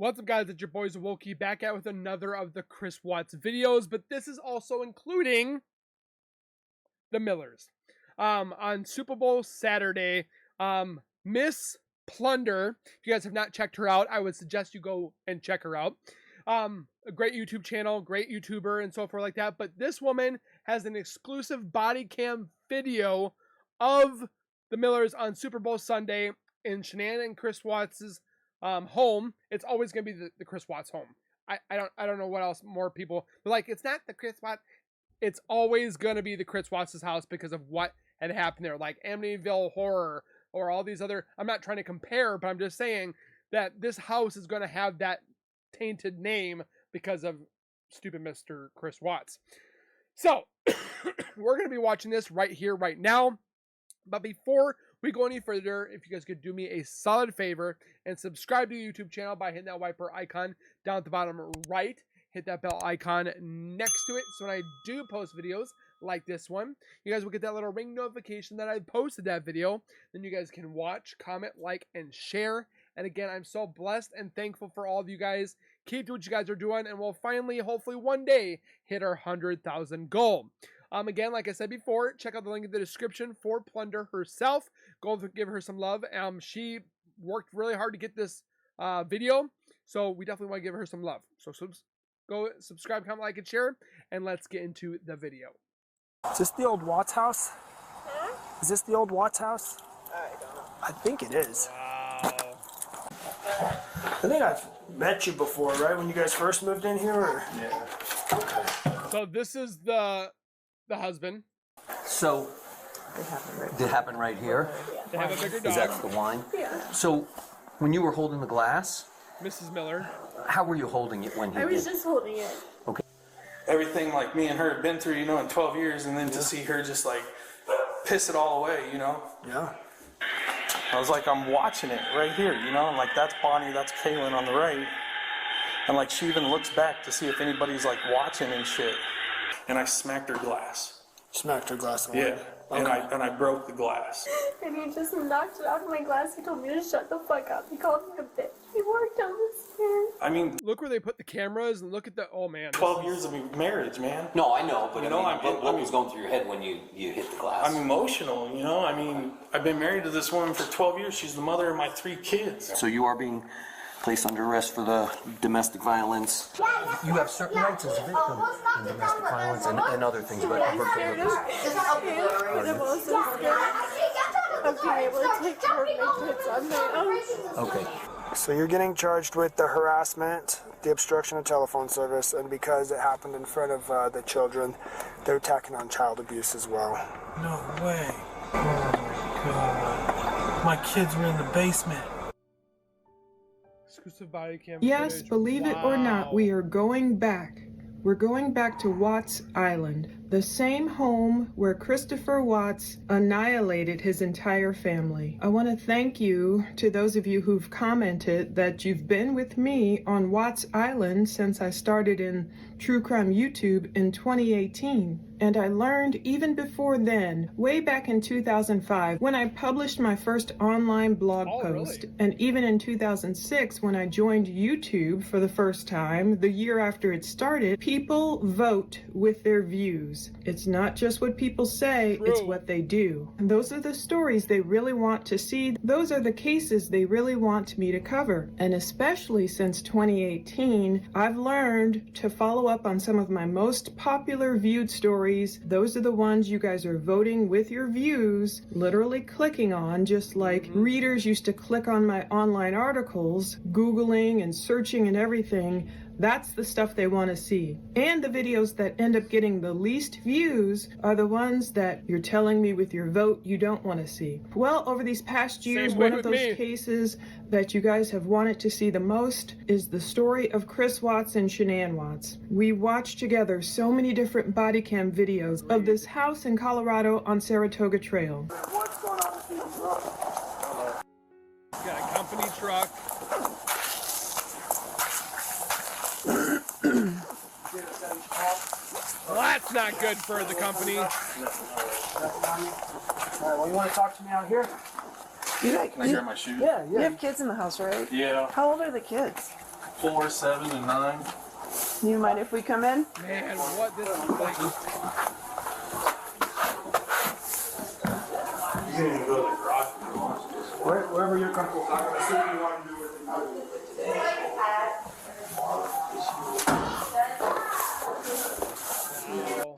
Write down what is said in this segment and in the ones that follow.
What's up, guys? It's your boys Wokey back out with another of the Chris Watts videos, but this is also including the Millers. On Super Bowl Saturday, Miss Plunder, if you guys have not checked her out, I would suggest you go and check her out. A great YouTube channel, great YouTuber, and so forth like that. But this woman has an exclusive body cam video of the Millers on Super Bowl Sunday in Shanann Chris Watts' home. It's always gonna be the Chris Watts home. I don't know what else more people, but like, it's not the Chris Watts. It's always gonna be the Chris Watts' house because of what had happened there, like Amityville Horror or all these other. I'm not trying to compare, but I'm just saying that this house is gonna have that tainted name because of stupid Mr. Chris Watts. So we're gonna be watching this right here, right now. But before we go any further, if you guys could do me a solid favor and subscribe to the YouTube channel by hitting that wiper icon down at the bottom right. Hit that bell icon next to it, so when I do post videos like this one, you guys will get that little ring notification that I posted that video. Then you guys can watch, comment, like, and share. And again, I'm so blessed and thankful for all of you guys. Keep doing what you guys are doing, and we'll finally, hopefully one day, hit our 100,000 goal. Again, like I said before, check out the link in the description for Plunder herself. Go give her some love. She worked really hard to get this video, so we definitely want to give her some love. So go subscribe, comment, like, and share, and let's get into the video. Is this the old Watts house? Huh? Is this the old Watts house? I don't know. I think it is. Wow. I think I've met you before, right? When you guys first moved in here? Or? Yeah. Okay. So this is the husband. So, did it happen right here? They have a bigger Is that dog, the wine? Yeah. So, when you were holding the glass, Mrs. Miller. how were you holding it when he I was did? just holding it. Okay. Everything like me and her had been through, you know, in 12 years, and then to see her just like piss it all away, you know. Yeah. I was like, I'm watching it right here, you know, and like that's Bonnie, that's Kaylin on the right, and like she even looks back to see if anybody's like watching and shit, and I smacked her glass. Smacked her glass away. Yeah, and I broke the glass. And he just knocked it out of my glass. He told me to shut the fuck up. He called me a bitch. He walked down the stairs. I mean, Look where they put the cameras, and look at the, oh man. 12 years of marriage, man. No, I know, but You I know, mean, what was going through your head when you hit the glass? I'm emotional, you know. I mean, I've been married to this woman for 12 years. She's the mother of my 3 kids. So you are being placed under arrest for the domestic violence. You have certain rights as a victim in domestic violence and other things, but I'm scared of him, and I'm also scared of being able to take care of my kids on my own. okay. So you're getting charged with the harassment, the obstruction of telephone service, and because it happened in front of the children, they're attacking on child abuse as well. No way. Oh my God. My kids were in the basement. Exclusive body cam Yes, footage. believe it or not, Wow. we are going back. We're going back to Watts Island, the same home where Christopher Watts annihilated his entire family. I want to thank you to those of you who've commented that you've been with me on Watts Island since I started in True Crime YouTube in 2018. And I learned even before then, way back in 2005, when I published my first online blog post, really? and even in 2006, when I joined YouTube for the first time, the year after it started, people vote with their views. It's not just what people say, it's what they do. And those are the stories they really want to see. Those are the cases they really want me to cover. And especially since 2018, I've learned to follow up on some of my most popular viewed stories. Those are the ones you guys are voting with your views, literally clicking on, just like readers used to click on my online articles, Googling and searching and everything. That's the stuff they want to see. And the videos that end up getting the least views are the ones that you're telling me with your vote you don't want to see. Well, over these past years, one of those cases that you guys have wanted to see the most is the story of Chris Watts and Shanann Watts. We watched together so many different body cam videos of this house in Colorado on Saratoga Trail. What's going on with you? Got a company truck. Well, that's not good for the company. All right, well, you want to talk to me out here? Can I grab my shoes? Yeah, You have kids in the house, right? Yeah. How old are the kids? 4, 7, and 9. You mind if we come in? Man, what this is like. You can even go to the garage if you want. Wherever you're comfortable. I'm going to see what you want to do with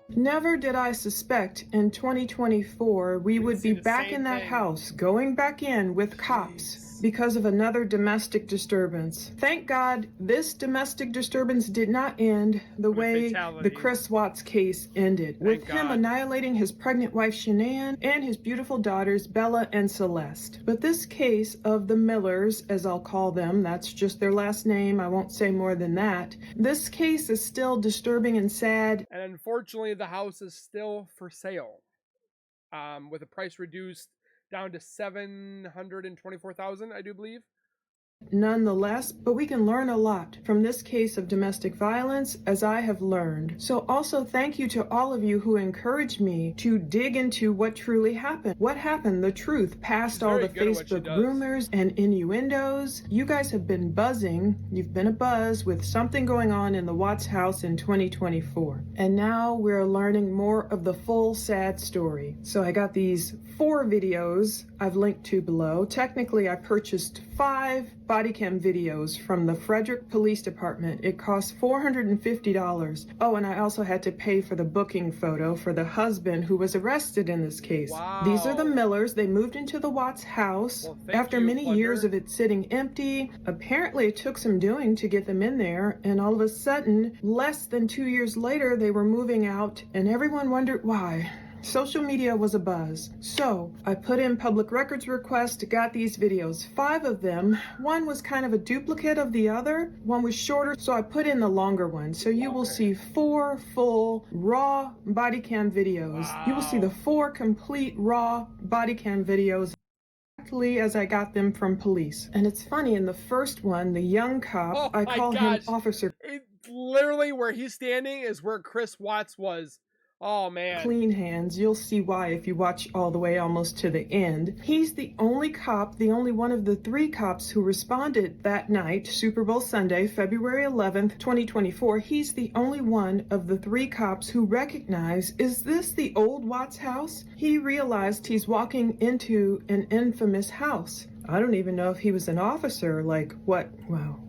it. Never did I suspect in 2024 we would be the back same in that thing. house, going back in with cops because of another domestic disturbance. Thank God this domestic disturbance did not end the With way fatality. the Chris Watts case ended, with him God. annihilating his pregnant wife Shanann and his beautiful daughters Bella and Celeste. But this case of the Millers, as I'll call them, that's just their last name, I won't say more than that. This case is still disturbing and sad. And unfortunately, the house is still for sale, with a price reduced down to $724,000, I do believe. Nonetheless, but we can learn a lot from this case of domestic violence, as I have learned. So also thank you to all of you who encouraged me to dig into what truly happened. What happened, the truth, past all the very good at what she Facebook does. rumors and innuendos. You guys have been buzzing. You've been abuzz with something going on in the Watts house in 2024. And now we're learning more of the full sad story. So I got these 4 videos I've linked to below. Technically, I purchased 5 Bodycam videos from the Frederick Police Department. It cost $450. Oh, and I also had to pay for the booking photo for the husband who was arrested in this case. Wow. These are the Millers. They moved into the Watts house Well, thank after you, many Plugger. years of it sitting empty. Apparently, it took some doing to get them in there, and all of a sudden, less than 2 years later, they were moving out, and everyone wondered why. Social media was abuzz. So I put in public records request, got these videos, 5 of them. One was kind of a duplicate of the other. One was shorter, so I put in the longer one. So you will see 4 full raw body cam videos. You will see the 4 complete raw body cam videos exactly as I got them from police. And it's funny, in the first one, the young cop, Oh I my call gosh. him Officer It's literally where he's standing is where Chris Watts was. Oh, man. Clean Hands. You'll see why if you watch all the way almost to the end. He's the only cop, the only one of the 3 cops who responded that night, Super Bowl Sunday, February 11th, 2024. He's the only one of the 3 cops who recognized, is this the old Watts house? He realized he's walking into an infamous house. I don't even know if he was an officer, like what? Wow.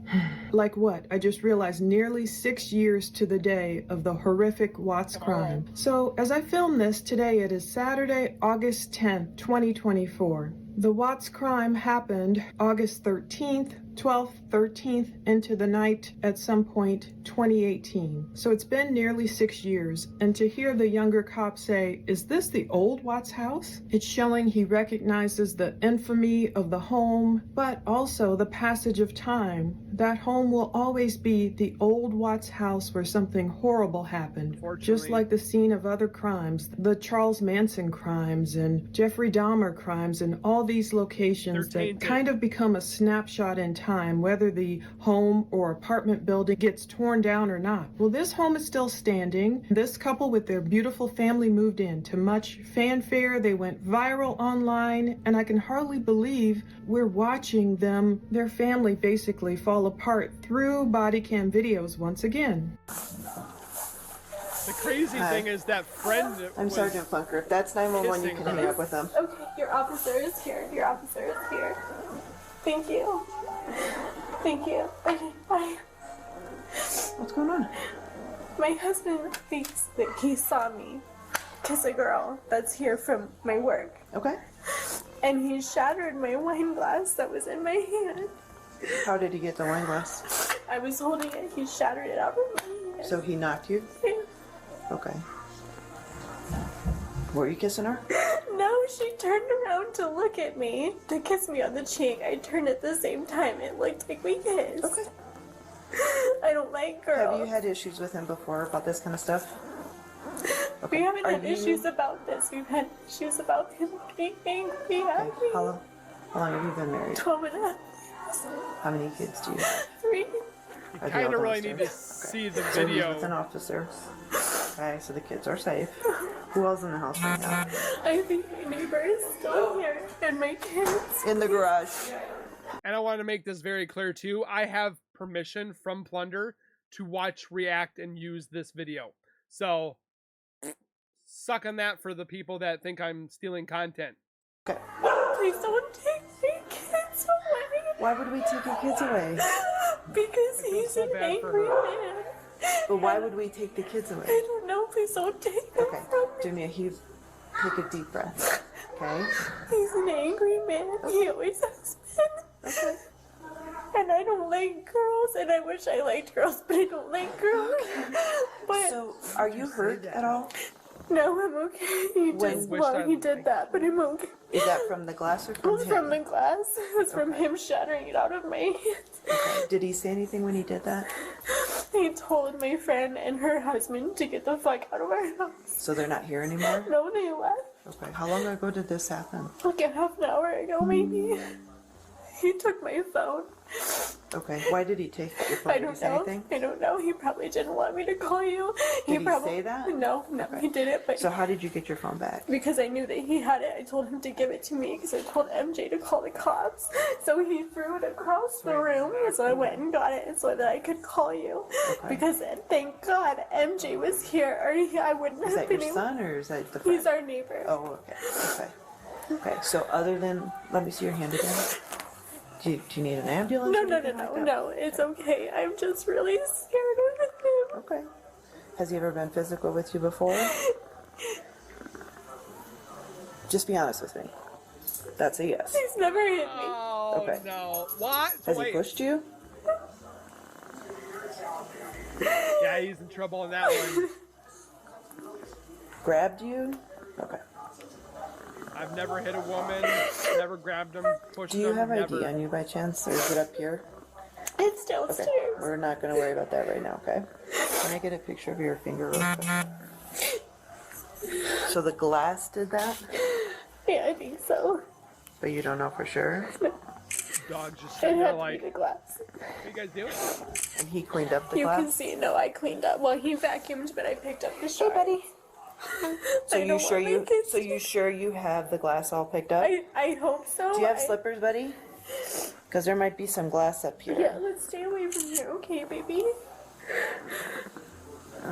Like what? I just realized nearly 6 years to the day of the horrific Watts crime. So as I film this today, it is Saturday, August 10th, 2024. The Watts crime happened August 13th, 12th, 13th, into the night at some point 2018. So it's been nearly 6 years, and to hear the younger cop say, is this the old Watts house? It's showing he recognizes the infamy of the home, but also the passage of time. That home will always be the old Watts house where something horrible happened. Just like the scene of other crimes, the Charles Manson crimes and Jeffrey Dahmer crimes, and all these locations that kind of become a snapshot in time, whether the home or apartment building gets torn down or not. Well, this home is still standing. This couple with their beautiful family moved in to much fanfare. They went viral online, and I can hardly believe we're watching them, their family basically fall apart through body cam videos once again. The crazy thing is that friend. I'm Sergeant Funker. If that's 911, you can hang up with them. Okay, your officer is here. Your officer is here. Thank you. Thank you. Okay, bye. What's going on? My husband thinks that he saw me kiss a girl that's here from my work. Okay. And he shattered my wine glass that was in my hand. How did he get the wine glass? I was holding it. He shattered it out of my hand. So he knocked you? Yeah. Okay. Were you kissing her? No, she turned around to look at me, to kiss me on the cheek. I turned at the same time. It looked like we kissed. Okay. I don't like girls. Have you had issues with him before about this kind of stuff? Okay. We haven't had you... issues about this. We've had issues about him being angry at me. How long have you been married? 12 and a half years. How many kids do you have? 3. You kind of really need to see the So he's video. with an officer. Okay, so the kids are safe. Who else in the house right now? I think my neighbor is still here, and my kids. In the garage. And I want to make this very clear too. I have permission from Plunder to watch, react, and use this video. So, suck on that for the people that think I'm stealing content. Okay. Please don't take my kids away. Why would we take your kids away? Because he's an angry man. But why would we take the kids away? I don't know. Please don't take them from me. Jimmy, take a deep breath. Okay? He's an angry man. He always has been. Okay. And I don't like girls, and I wish I liked girls, but I don't like girls. But so, are you hurt at all? No, I'm okay. He did that, but I'm okay. Is that from the glass or from him? From the glass. It was from him shattering it out of my hands. Okay. Did he say anything when he did that? He told my friend and her husband to get the fuck out of our house. So they're not here anymore? No, they left. Okay. How long ago did this happen? Like a half an hour ago, maybe. He took my phone. Okay. Why did he take your phone? I don't know. Anything? I don't know. He probably didn't want me to call you. Did he say that? No, Okay. he didn't. But so how did you get your phone back? Because I knew that he had it. I told him to give it to me because I told MJ to call the cops. So he threw it across the room. So I went and got it so that I could call you. Okay. Because thank God MJ was here, or I wouldn't have been. Is that your son or is that the friend? He's our neighbor. Oh, okay. Okay. Okay. So other than, let me see your hand again. Do you need an ambulance? No, it's okay. I'm just really scared of him. Okay. Has he ever been physical with you before? Just be honest with me. That's a yes. He's never hit me. Oh, okay. No. What? Has he pushed you? Yeah, he's in trouble on that one. Grabbed you? Okay. I've never hit a woman, never grabbed them, pushed them. Do you have never. ID on you by chance, or is it up here? It's downstairs. Okay. We're not going to worry about that right now, okay? Can I get a picture of your finger real quick? So the glass did that? Yeah, I think so. But you don't know for sure? Dog's just It sitting there had to like, be the glass. what you guys doing? And he cleaned up the You glass? can see, no, I cleaned up. Well, he vacuumed, but I picked up the shot. Hey, buddy. So you sure you have the glass all picked up? I hope so. Do you have slippers, buddy? Because there might be some glass up here. Yeah, let's stay away from here, okay, baby?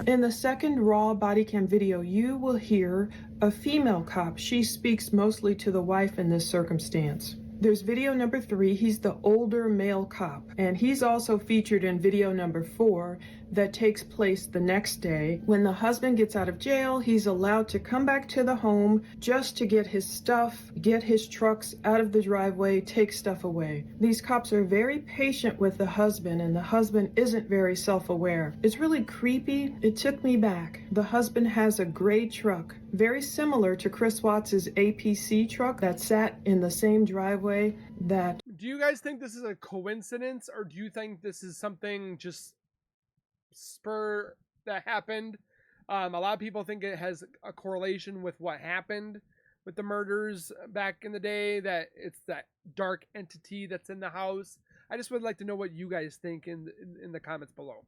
In the second raw body cam video, you will hear a female cop. She speaks mostly to the wife in this circumstance. There's video number 3, he's the older male cop, and he's also featured in video number 4 that takes place the next day. When the husband gets out of jail, he's allowed to come back to the home just to get his stuff, get his trucks out of the driveway, take stuff away. These cops are very patient with the husband, and the husband isn't very self-aware. It's really creepy. It took me back. The husband has a gray truck, very similar to Chris Watts' APC truck that sat in the same driveway that... Do you guys think this is a coincidence, or do you think this is something just spur that happened? A lot of people think it has a correlation with what happened with the murders back in the day, that it's that dark entity that's in the house. I just would like to know what you guys think in the comments below.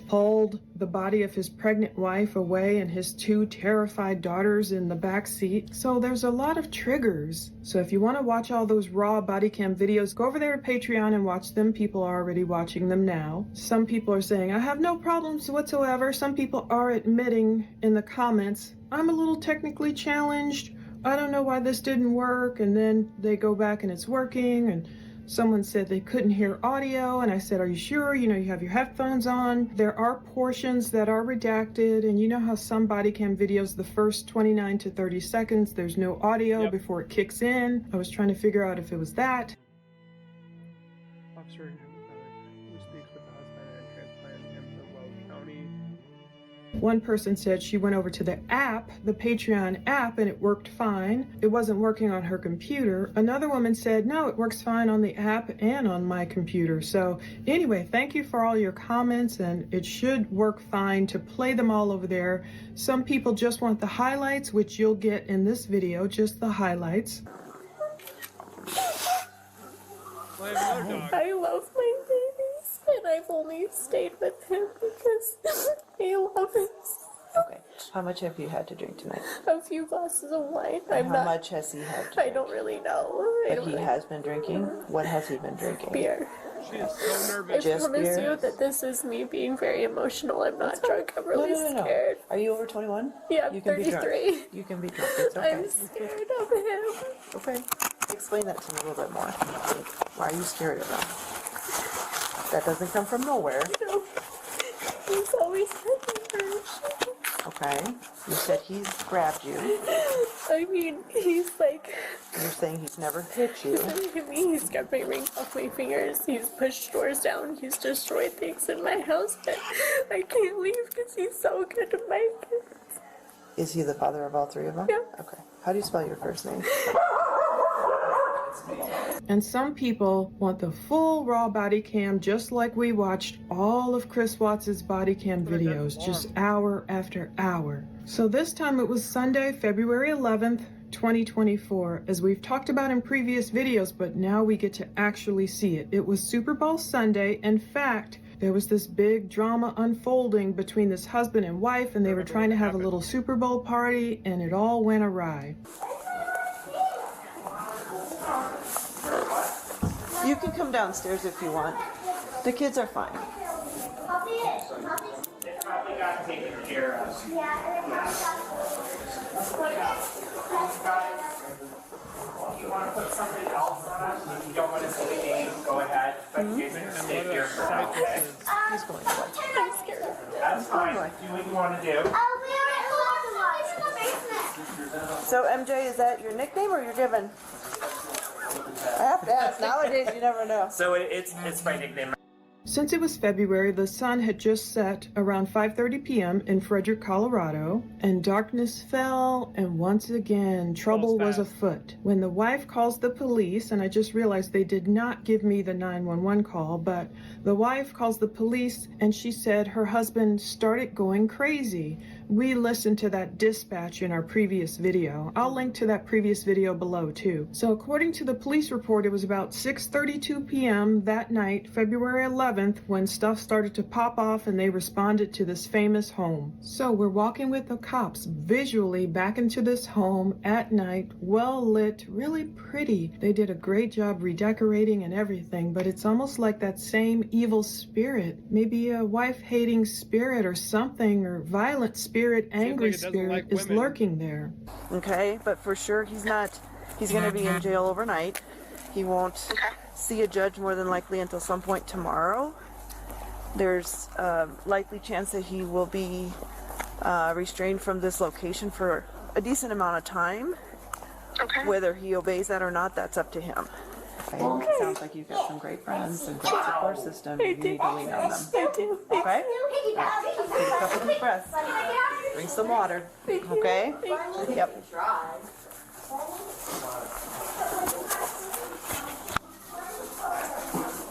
Pulled the body of his pregnant wife away and his 2 terrified daughters in the back seat. So there's a lot of triggers. So if you want to watch all those raw body cam videos, go over there to Patreon and watch them. People are already watching them now. Some people are saying, I have no problems whatsoever. Some people are admitting in the comments, I'm a little technically challenged. I don't know why this didn't work. And then they go back and it's working. And someone said they couldn't hear audio, and I said, are you sure? You know, you have your headphones on. There are portions that are redacted, and you know how some body cam videos, the first 29 to 30 seconds, there's no audio before it kicks in. I was trying to figure out if it was that. Officer who speaks with the husband and transplanted him to Wells County. One person said she went over to the app, the Patreon app, and it worked fine. It wasn't working on her computer. Another woman said, no, it works fine on the app and on my computer. So anyway, thank you for all your comments, and it should work fine to play them all over there. Some people just want the highlights, which you'll get in this video, just the highlights. I love my babies, and I've only stayed with him because I love him. Okay. How much have you had to drink tonight? A few glasses of wine. How much has he had to drink? I don't really know. But he has been drinking? What has he been drinking? Beer. She is so I nervous. Just promise beer? you that this is me being very emotional. I'm not drunk. I'm really No. scared. Are you over 21? Yeah, I'm You can be drunk. 33. You can be drunk. It's okay. I'm scared of him. Okay. Explain that to me a little bit more. Why are you scared of him? That doesn't come from nowhere. No. He's always been hurt. Okay. You said he's grabbed you. I mean, he's like, You're saying he's never hit you. he's never hit me. He's got my ring off my fingers. He's pushed doors down. He's destroyed things in my house, but I can't leave because he's so good to my kids. Is he the father of all three of them? Yeah. Okay. How do you spell your first name? And some people want the full raw body cam, just like we watched all of Chris Watts' body cam videos, just hour after hour. So this time it was Sunday, February 11th, 2024, as we've talked about in previous videos, but now we get to actually see it. It was Super Bowl Sunday. In fact, there was this big drama unfolding between this husband and wife, and they were trying to have a little Super Bowl party, and it all went awry. You can come downstairs if you want. The kids are fine. You want to put something else on it? If you don't want to see the game, go ahead. But you guys are going to stay here for a while, okay? He's going to watch. I'm scared. That's fine. Do what you want to do. So MJ, is that your nickname or your given? I have to ask. Nowadays, you never know. So it's my nickname. Since it was February, the sun had just set around 5:30 p.m. in Frederick, Colorado, and darkness fell, and once again, trouble was afoot. When the wife calls the police, and I just realized they did not give me the 911 call, but the wife calls the police, and she said her husband started going crazy. We listened to that dispatch in our previous video. I'll link to that previous video below too. So according to the police report, it was about 6:32 p.m. that night, February 11th, when stuff started to pop off and they responded to this famous home. So we're walking with the cops visually back into this home at night, well lit, really pretty. They did a great job redecorating and everything, but it's almost like that same evil spirit, maybe a wife-hating spirit or something, or violent spirit, angry spirit is lurking there. Okay, but for sure he's going to be in jail overnight. He won't see a judge more than likely until some point tomorrow. There's a likely chance that he will be restrained from this location for a decent amount of time. Okay. Whether he obeys that or not, that's up to him. Okay. It sounds like you've got some great friends and great support system. You need to lean on them. I do. Okay? Take a couple deep breaths. Drink some water. Okay? Yep.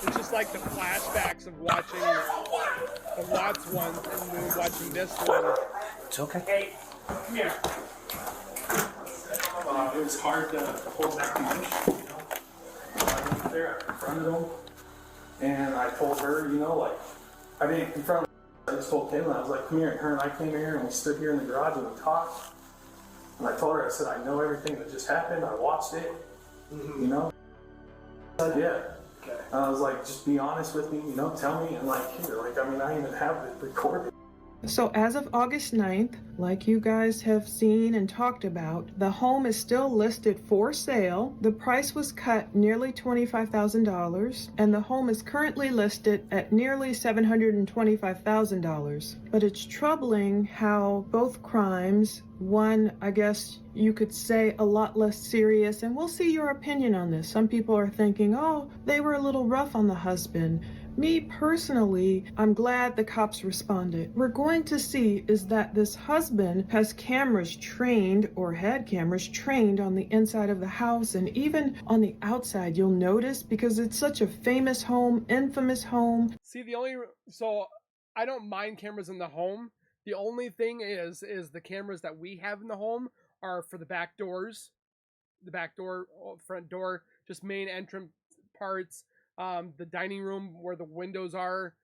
It's just like the flashbacks of watching the Watts one and then watching this one. It's okay. Hey, come here. It was hard to hold back emotion, you know. I went there, I confronted him, and I told her, you know, like, I didn't confront her. I just told Taylor, I was like, come here. And her and I came here, and we stood here in the garage and we talked. And I told her, I said, I know everything that just happened. I watched it, you know. Yeah. Okay. And I was like, just be honest with me, you know, tell me. And like, here, like, I mean, I even have it recorded. So as of August 9th, like you guys have seen and talked about, the home is still listed for sale. The price was cut nearly $25,000, and the home is currently listed at nearly $725,000. But it's troubling how both crimes, one, I guess you could say a lot less serious, and we'll see your opinion on this. Some people are thinking, oh, they were a little rough on the husband. Me personally, I'm glad the cops responded. We're going to see is that this husband has cameras trained, or had cameras trained, on the inside of the house and even on the outside. You'll notice, because it's such a famous home, infamous home. See, so I don't mind cameras in the home. The only thing is the cameras that we have in the home are for the back doors, the back door, front door, just main entrance parts. The dining room where the windows are,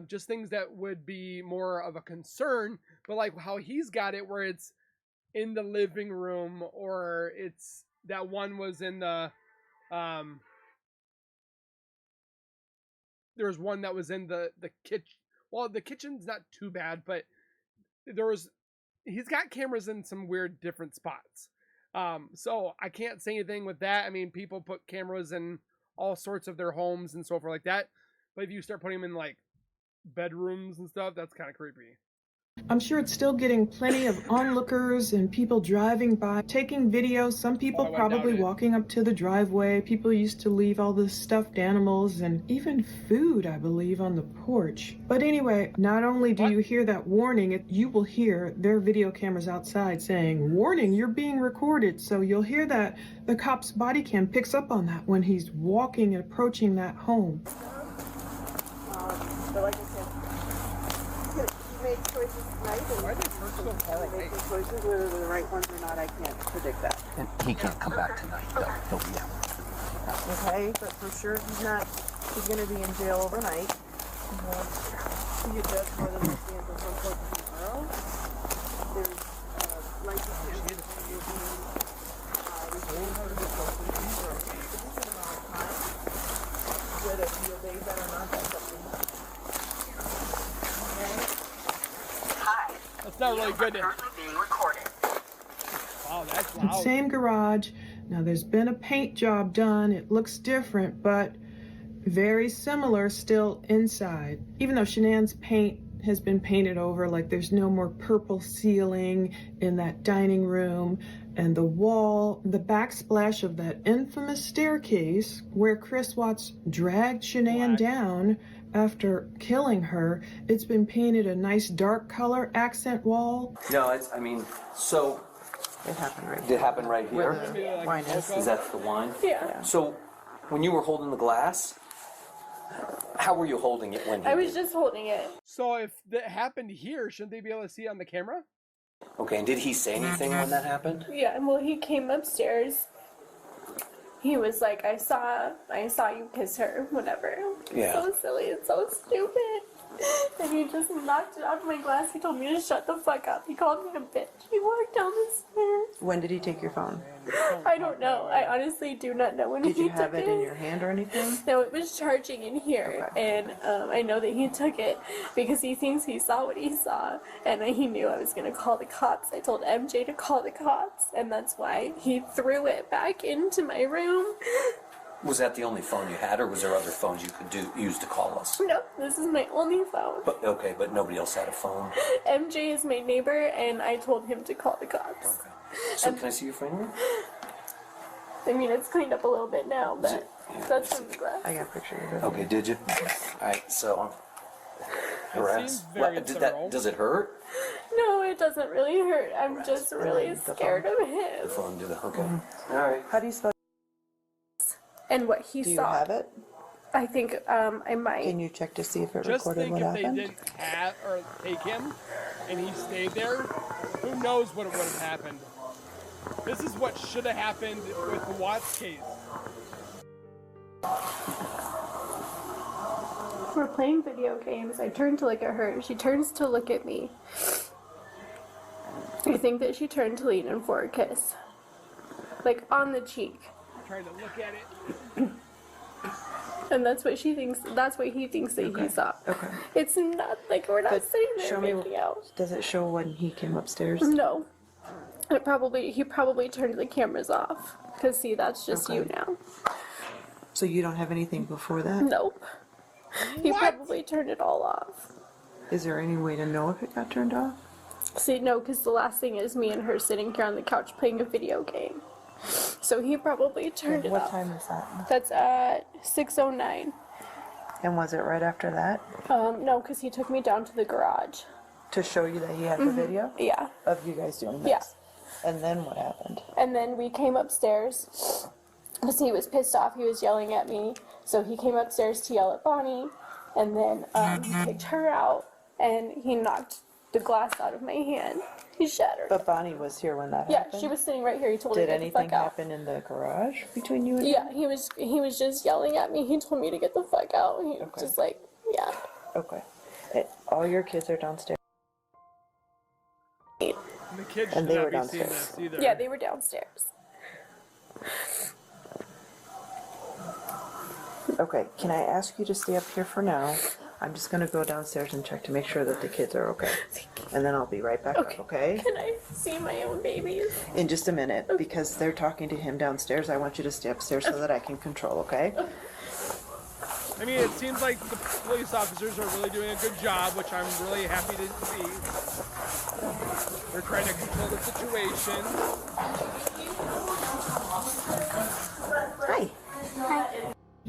just things that would be more of a concern. But like how he's got it where it's in the living room, or it's that one was in the there's one that was in the kitchen. Well, the kitchen's not too bad, but he's got cameras in some weird different spots. So I can't say anything with that. I mean, people put cameras in all sorts of their homes and so forth like that. But if you start putting them in like bedrooms and stuff, that's kind of creepy. I'm sure it's still getting plenty of onlookers and people driving by, taking videos. Some people probably walking up to the driveway. People used to leave all the stuffed animals and even food, I believe, on the porch. But anyway, not only do you hear that warning, you will hear their video cameras outside saying, "Warning, you're being recorded." So you'll hear that the cop's body cam picks up on that when he's walking and approaching that home. But like I said, he made choices tonight, and Why are they so far away? making choices, whether they're the right ones or not, I can't predict that. And he can't come back tonight, though. He'll be out. Okay, but for sure he's going to be in jail overnight. He won't see a judge more than likely until some point tomorrow. There's likely chance that he will be retained for a decent amount of time. Whether he obeys that or not, that's up to him. That's not really good. Wow, that's loud. Same garage. Now there's been a paint job done. It looks different, but very similar still inside. Even though Shanann's paint has been painted over, like there's no more purple ceiling in that dining room, and the wall, the backsplash of that infamous staircase where Chris Watts dragged Shanann down after killing her, it's been painted a nice dark color accent wall. No, so It happened right did it happen right here? Where the wine is. Is that the wine? Yeah. So when you were holding the glass, how were you holding it when he I was did? just holding it. So if that happened here, shouldn't they be able to see it on the camera? Okay, and did he say anything when that happened? Yeah, well, he came upstairs. He was like, I saw you kiss her, whatever. Yeah. So silly and so stupid. And he just knocked it out of my glass. He told me to shut the fuck up. He called me a bitch. He walked down the stairs. When did he take your phone? I don't know. I honestly do not know when Did he you have took it in your hand or anything? No, it was charging in here, and I know that he took it because he thinks he saw what he saw, and he knew I was gonna call the cops. I told MJ to call the cops, and that's why he threw it back into my room. Was that the only phone you had, or was there other phones you could use to call us? No, this is my only phone. But nobody else had a phone. MJ is my neighbor, and I told him to call the cops. Okay. So can I see your finger? I mean, it's cleaned up a little bit now, but that's from the glass. I got a picture of it. Okay, did you? Alright, so seems very thorough. Does it hurt? No, it doesn't really hurt. I'm just really scared of The him phone did it. Okay. Alright. How do you spell? and what he Do you saw. have it? I think I might. Can you check to see if it Just recorded think what if they happened? didn't have or take him and he stayed there, who knows what would have happened. This is what should have happened with the Watts case. We're playing video games. I turn to look at her. She turns to look at me. I think that she turned to lean in for a kiss. Like on the cheek. Trying to look at it. And that's what she thinks. That's what he thinks that he saw. Okay. It's not like we're not But sitting there show me. making out. Does it show when he came upstairs? No. He probably turned the cameras off. Cause see, that's just you now. So you don't have anything before that? Nope. He probably turned it all off. Is there any way to know if it got turned off? See, no, because the last thing is me and her sitting here on the couch playing a video game. So he probably turned it What off. time is that? That's at 6:09. And was it right after that No, because he took me down to the garage. to show you that he had the video Yeah. of you guys doing this? Yeah. And then what happened? And then we came upstairs because he was pissed off. He was yelling at me. So he came upstairs to yell at Bonnie. And then he kicked her out. And he knocked the glass out of my hand. He shattered. But Bonnie was here when that Yeah, happened? she was sitting right here. He told her Did to get the anything fuck out. happen in the garage between you and him? Yeah, he was just yelling at me. He told me to get the fuck out. He was just like, yeah. Okay. All your kids are downstairs. And the kids And should they were not be seeing downstairs. this either. Yeah, they were downstairs. Okay, can I ask you to stay up here for now? I'm just gonna go downstairs and check to make sure that the kids are okay. And then I'll be right back up, okay? Can I see my own babies? In just a minute, because they're talking to him downstairs. I want you to stay upstairs so that I can control, okay? I mean, it seems like the police officers are really doing a good job, which I'm really happy to see. They're trying to control the situation. Hi.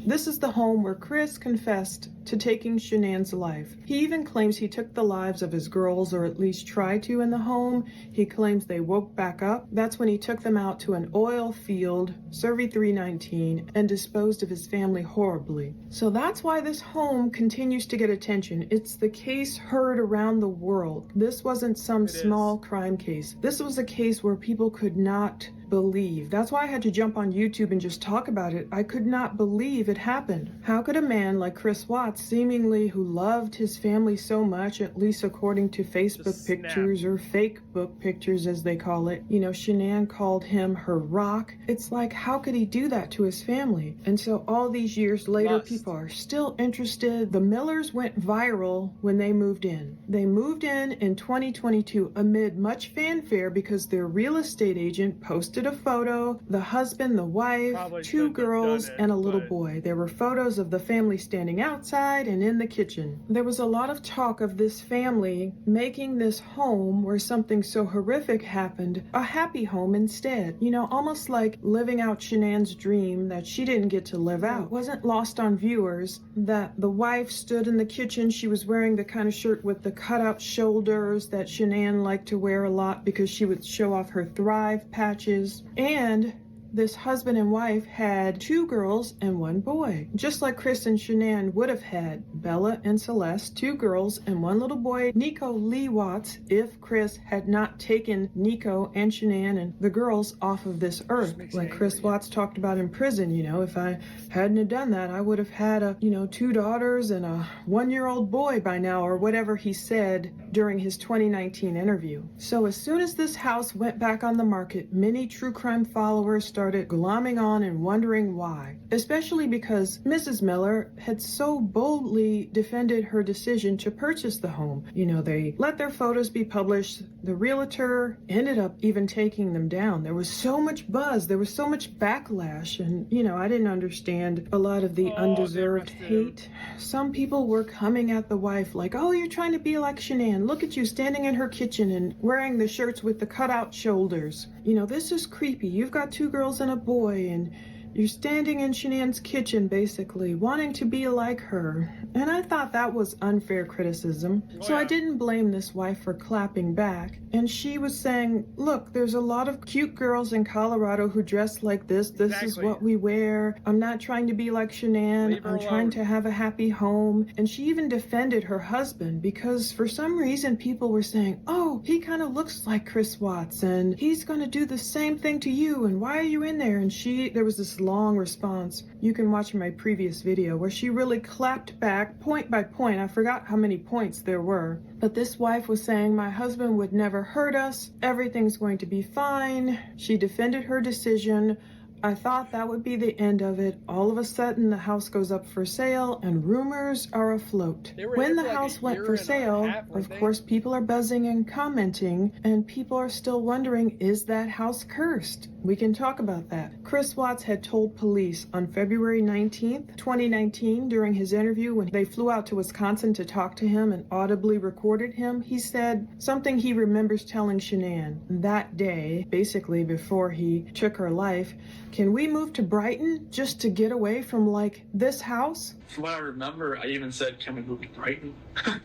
This is the home where Chris confessed to taking Shanann's life. He even claims he took the lives of his girls, or at least tried to, in the home. He claims they woke back up. That's when he took them out to an oil field, Survey 319, and disposed of his family horribly. So that's why this home continues to get attention. It's the case heard around the world. This wasn't some small crime case. This was a case where people could not believe. That's why I had to jump on YouTube and just talk about it. I could not believe it happened. How could a man like Chris Watts, seemingly who loved his family so much, at least according to Facebook pictures or fake book pictures as they call it, you know, Shanann called him her rock. It's like, how could he do that to his family? And so all these years later, people are still interested. The Millers went viral when they moved in. They moved in 2022 amid much fanfare because their real estate agent posted a photo, the husband, the wife, two girls, and a little boy. There were photos of the family standing outside and in the kitchen. There was a lot of talk of this family making this home where something so horrific happened a happy home instead. You know, almost like living out Shanann's dream that she didn't get to live out. It wasn't lost on viewers that the wife stood in the kitchen. She was wearing the kind of shirt with the cutout shoulders that Shanann liked to wear a lot because she would show off her Thrive patches. And this husband and wife had two girls and one boy, just like Chris and Shanann would have had. Bella and Celeste, two girls and one little boy, Nico Lee Watts, if Chris had not taken Nico and Shanann and the girls off of this earth. Like Chris Watts talked about in prison, you know, if I hadn't have done that, I would have had two daughters and a 1-year-old boy by now, or whatever he said during his 2019 interview. So as soon as this house went back on the market, many true crime followers started glomming on and wondering why, especially because Mrs. Miller had so boldly defended her decision to purchase the home. You know, they let their photos be published. The realtor ended up even taking them down. There was so much buzz, there was so much backlash, and you know, I didn't understand a lot of the undeserved hate. Some people were coming at the wife like, oh, you're trying to be like Shanann. Look at you standing in her kitchen and wearing the shirts with the cutout shoulders. You know, this is creepy. You've got two girls and a boy, and you're standing in Shanann's kitchen, basically, wanting to be like her. And I thought that was unfair criticism. So I didn't blame this wife for clapping back. And she was saying, look, there's a lot of cute girls in Colorado who dress like this. This is what we wear. I'm not trying to be like Shanann. I'm trying to have a happy home. And she even defended her husband because for some reason people were saying, oh, he kind of looks like Chris Watts and he's going to do the same thing to you. And why are you in there? And there was this long response. You can watch my previous video where she really clapped back point by point. I forgot how many points there were. But this wife was saying, my husband would never hurt us. Everything's going to be fine. She defended her decision. I thought that would be the end of it. All of a sudden, the house goes up for sale and rumors are afloat. When the house went for sale, of course, people are buzzing and commenting, and people are still wondering, is that house cursed? We can talk about that. Chris Watts had told police on February 19th, 2019, during his interview when they flew out to Wisconsin to talk to him and audibly recorded him, he said something he remembers telling Shanann that day, basically before he took her life. Can we move to Brighton just to get away from, like, this house? From what I remember, I even said, can we move to Brighton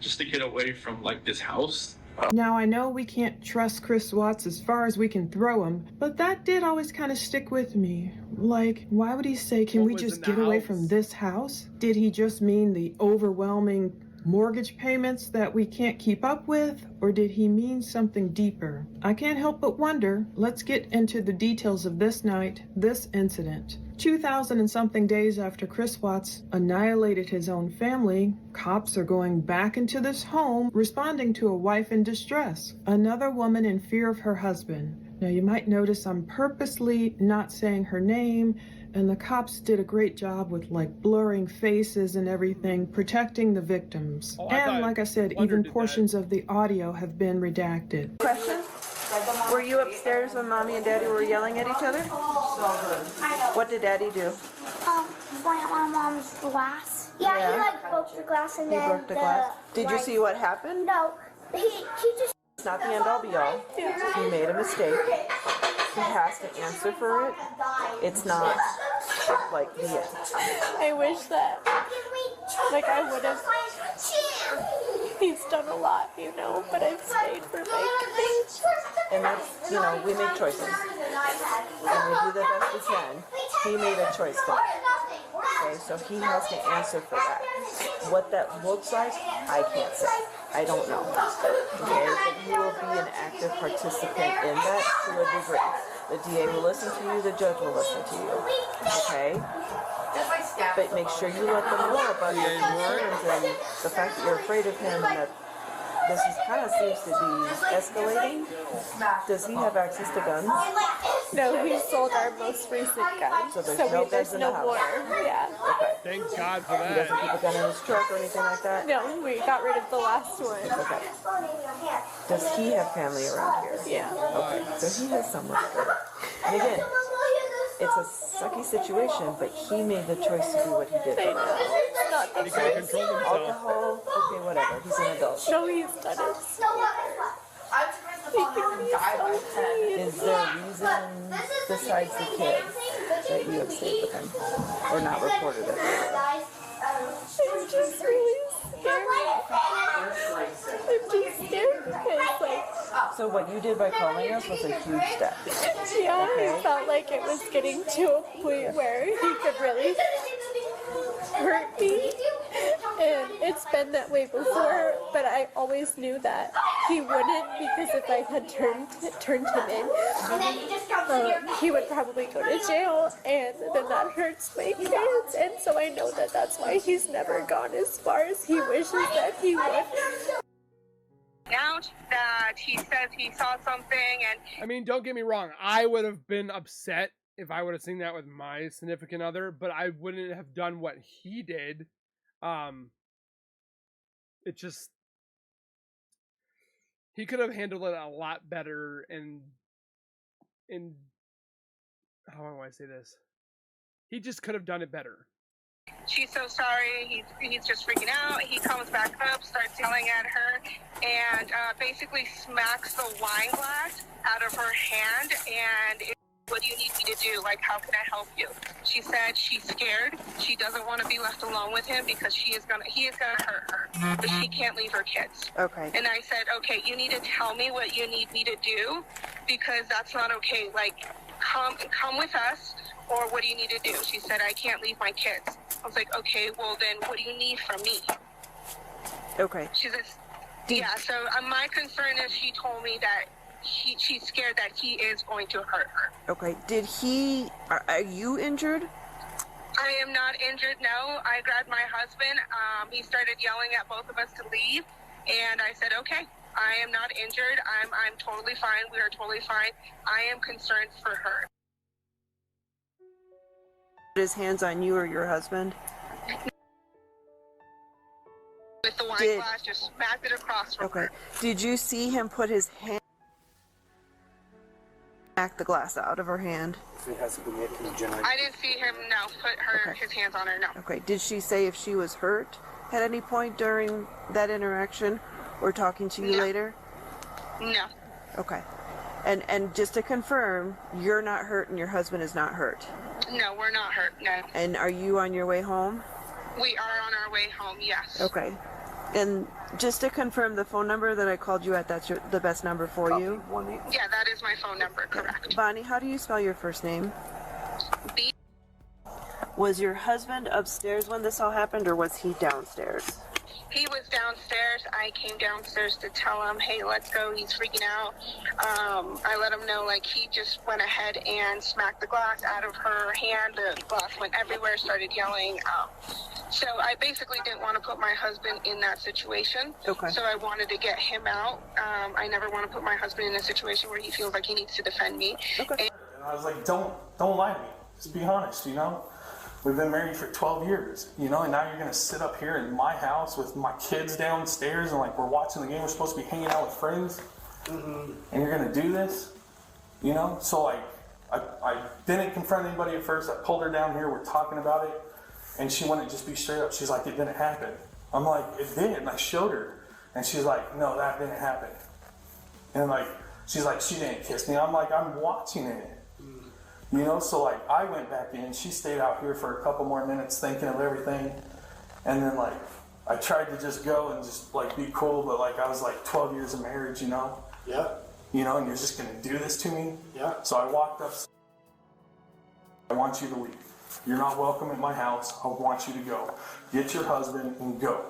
just to get away from, like, this house? Now, I know we can't trust Chris Watts as far as we can throw him, but that did always kind of stick with me. Like, why would he say, can we just get away from this house? Did he just mean the overwhelming mortgage payments that we can't keep up with, or did he mean something deeper? I can't help but wonder. Let's get into the details of this night, this incident. 2,000 and something days after Chris Watts annihilated his own family, cops are going back into this home, responding to a wife in distress, another woman in fear of her husband. Now, you might notice I'm purposely not saying her name and the cops did a great job with like blurring faces and everything, protecting the victims. And like I said, even portions of the audio have been redacted. Question? Were you upstairs when Mommy and Daddy were yelling at each other? What did Daddy do? Slam on Mom's glass. Yeah, he like broke the glass and He then broke the glass. Did you see what happened? No, he just. It's not the end all be all. He made a mistake. He has to answer for it. It's not like the end. I wish that, like, I would have. He's done a lot, you know, but I've stayed for my kids. And that's, you know, we make choices. And we do the best we can. He made a choice tonight. Okay, so he has to answer for that. What that looks like, I can't say. I don't know. Okay, but you will be an active participant in that to a degree. The DA will listen to you, the judge will listen to you. Okay? But make sure you let them know about your concerns and the fact that you're afraid of him and that this is kind of seems to be escalating. Does he have access to guns? No, he sold our most recent gun. So there's no guns in the house. More. Yeah. Okay. Thank God for that. He doesn't keep a gun in his truck or anything like that? No, we got rid of the last one. Okay. Does he have family around here? Yeah. Okay, so he has someone to go. And again, it's a sucky situation, but he made the choice to do what he did. I know. It's not the He can't control himself. Alcohol, okay, whatever. He's an adult. No, he's done it. Is there a reason besides the kids that you have stayed with him or not reported it? I'm just really scared. I'm just scared because, like... So what you did by calling us was a huge step. Yeah, Okay. I felt like it was getting to a point where he could really hurt me. And it's been that way before, but I always knew that he wouldn't, because if I had turned him in, he would probably go to jail, and then that hurts my kids. And so I know that that's why he's never gone as far as he wishes that he would. Now that he says he saw something, and I mean, don't get me wrong. I would have been upset if I would have seen that with my significant other, but I wouldn't have done what he did. It just, he could have handled it a lot better, and how do I say this? He just could have done it better. she's so sorry. He's just freaking out. He comes back up, starts yelling at her, and basically smacks the wine glass out of her hand. And what do you need me to do? Like, how can I help you? She said she's scared. She doesn't want to be left alone with him because he is gonna hurt her, but she can't leave her kids. Okay. And I said, okay, you need to tell me what you need me to do, because that's not okay. Like, come with us, or what do you need to do? She said, I can't leave my kids. I was like, okay, well then what do you need from me? Okay. She says, yeah, so my concern is she told me that she's scared that he is going to hurt her. Okay. Are you injured? I am not injured, no. I grabbed my husband. He started yelling at both of us to leave, and I said, okay, I am not injured. I'm totally fine. We are totally fine. I am concerned for her. His hands on you or your husband? With the wine glass, just smacked it across from her. Okay. Did you see him put his hand, smack the glass out of her hand? I didn't see him, no, put his hands on her, no. Okay. Did she say if she was hurt at any point during that interaction or talking to you later? No. Okay. And just to confirm, you're not hurt and your husband is not hurt? No, we're not hurt, no. And are you on your way home? We are on our way home, yes. Okay. And just to confirm, the phone number that I called you at, that's the best number for you? Yeah, that is my phone number, correct. Bonnie, how do you spell your first name? B. Was your husband upstairs when this all happened, or was he downstairs? He was downstairs. I came downstairs to tell him, hey, let's go. He's freaking out. I let him know, like, he just went ahead and smacked the glass out of her hand. The glass went everywhere, started yelling. So I basically didn't want to put my husband in that situation. Okay. So I wanted to get him out. I never want to put my husband in a situation where he feels like he needs to defend me. Okay. And I was like, don't lie to me. Just be honest, you know? We've been married for 12 years, you know, and now you're gonna sit up here in my house with my kids downstairs and like we're watching the game, we're supposed to be hanging out with friends, and you're gonna do this, you know? So like, I didn't confront anybody at first. I pulled her down here, we're talking about it, and she wanted to just be straight up. She's like, it didn't happen. I'm like, it did, and I showed her, and she's like, no, that didn't happen. And like, she's like, she didn't kiss me. I'm like, I'm watching it. You know, so like I went back in, she stayed out here for a couple more minutes thinking of everything. And then like, I tried to just go and just like be cool, but like I was like 12 years of marriage, you know? Yeah. You know, and you're just gonna do this to me? Yeah. So I walked up, I want you to leave. You're not welcome at my house, I want you to go. Get your husband and go.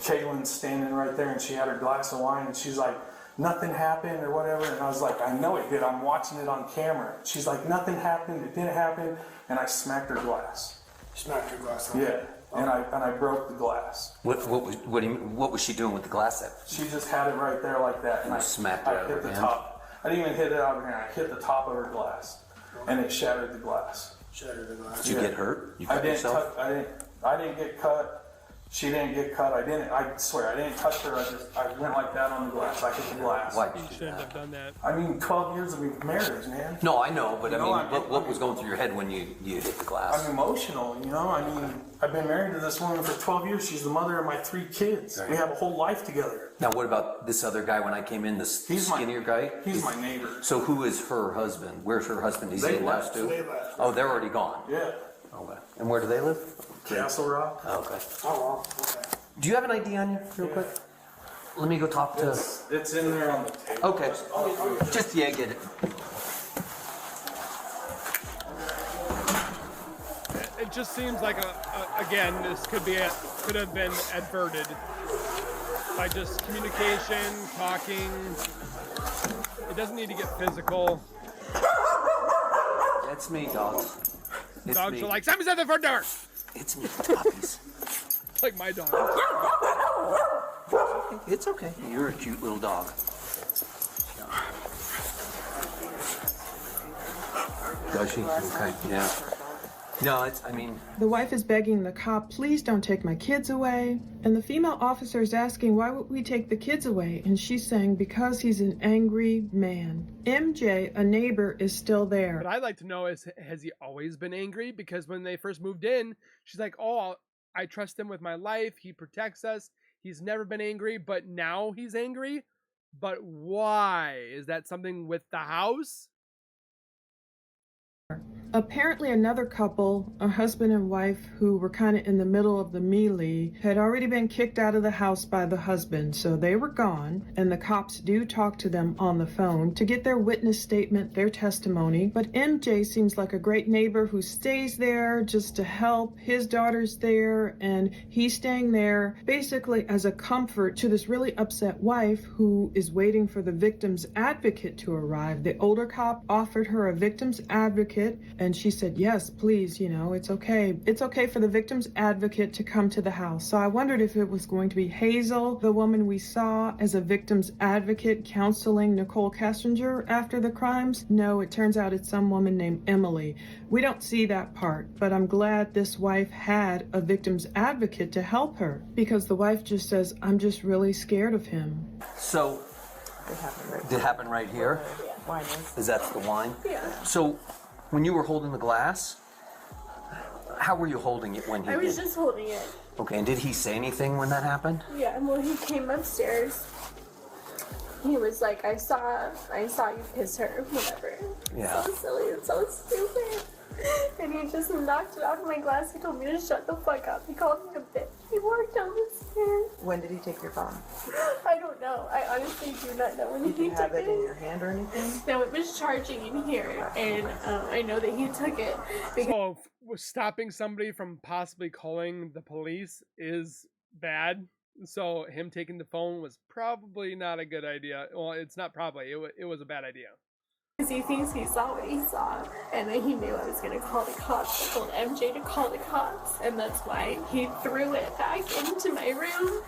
Kaylin's standing right there and she had her glass of wine and she's like, nothing happened or whatever, and I was like, I know it did, I'm watching it on camera. She's like, nothing happened, it didn't happen, and I smacked her glass. Smacked her glass. Yeah, and I broke the glass. What was she doing with the glass then? She just had it right there like that, and I smacked it out of hit her the hand? top. I didn't even hit it out of her hand, I hit the top of her glass, and it shattered the glass. Shattered the glass. Did you get hurt? You cut I didn't yourself? I didn't get cut. She didn't get cut. I swear, I didn't touch her. I went like that on the glass. I hit the glass. Why? You shouldn't have done that. I mean, 12 years of marriage, man. No, I know, but You I know, mean, what was going through your head when you hit the glass? I'm emotional, you know? I mean, I've been married to this woman for 12 years. She's the mother of my 3 kids. Right. We have a whole life together. Now, what about this other guy when I came in, this skinnier guy? He's my neighbor. So who is her husband? Where's her husband? Is he They in the house left. too? They left. Oh, they're already gone. Yeah. Okay. And where do they live? Castle Rock. Oh, okay. Oh, well, okay. Do you have an ID on you, real quick? Let me go talk to. It's in there on the table. Okay. Just get it. It just seems like again, this could have been averted by just communication, talking. It doesn't need to get physical. That's me, dogs. It's Dogs me. are like, somebody's at the front door. It's me, puppies. Like my dog. It's okay. You're a cute little dog. Does she? Okay, yeah. No, I mean... The wife is begging the cop, please don't take my kids away. And the female officer is asking, why would we take the kids away? And she's saying, because he's an angry man. MJ, a neighbor, is still there. What I'd like to know is, has he always been angry? Because when they first moved in, she's like, oh, I trust him with my life. He protects us. He's never been angry, but now he's angry. But why? Is that something with the house? Apparently another couple, a husband and wife who were kind of in the middle of the melee, had already been kicked out of the house by the husband, so they were gone, and the cops do talk to them on the phone to get their witness statement, their testimony. But MJ seems like a great neighbor who stays there just to help. His daughter's there, and he's staying there basically as a comfort to this really upset wife who is waiting for the victim's advocate to arrive. The older cop offered her a victim's advocate, and she said, yes, please, you know, it's okay. It's okay for the victim's advocate to come to the house. So I wondered if it was going to be Hazel, the woman we saw as a victim's advocate counseling Nicole Kessinger after the crimes. No, it turns out it's some woman named Emily. We don't see that part, but I'm glad this wife had a victim's advocate to help her, because the wife just says, I'm just really scared of him. So, did it happen right here? Yeah. Wine Is that the wine? Yeah. So, when you were holding the glass, how were you holding it when he I was did? just holding it. Okay, and did he say anything when that happened? Yeah, well, he came upstairs. He was like, I saw you kiss her, whatever. Yeah. So silly and so stupid. And he just knocked it out of my glass. He told me to shut the fuck up. He called me a bitch. He walked down the stairs. When did he take your phone? I don't know. I honestly do not know when Did he you have took it in your hand or anything? No, it was charging in here, and I know that he took it. So stopping somebody from possibly calling the police is bad. So him taking the phone was probably not a good idea. Well, it's not probably. It was a bad idea. Because he thinks he saw what he saw, and then he knew I was going to call the cops. I told MJ to call the cops, and that's why he threw it back into my room.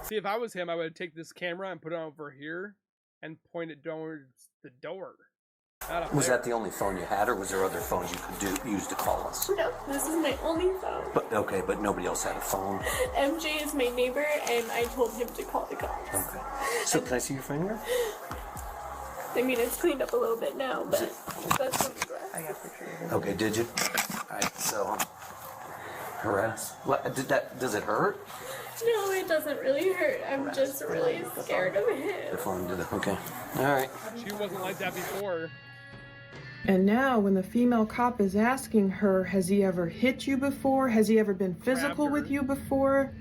See, if I was him, I would take this camera and put it over here and point it towards the door. Was that the only phone you had, or was there other phones you could use to call us? No, this is my only phone. But okay, but nobody else had a phone. MJ is my neighbor, and I told him to call the cops. Okay. So can I see your finger? I mean, it's cleaned up a little bit now, but that's from the grass. I got pictures. Okay, did you? All right, so harass. What did that? Does it hurt? No, it doesn't really hurt. I'm just really scared of The him. phone did it. Okay. All right. She wasn't like that before. And now when the female cop is asking her, has he ever hit you before? Has he ever been physical with you before?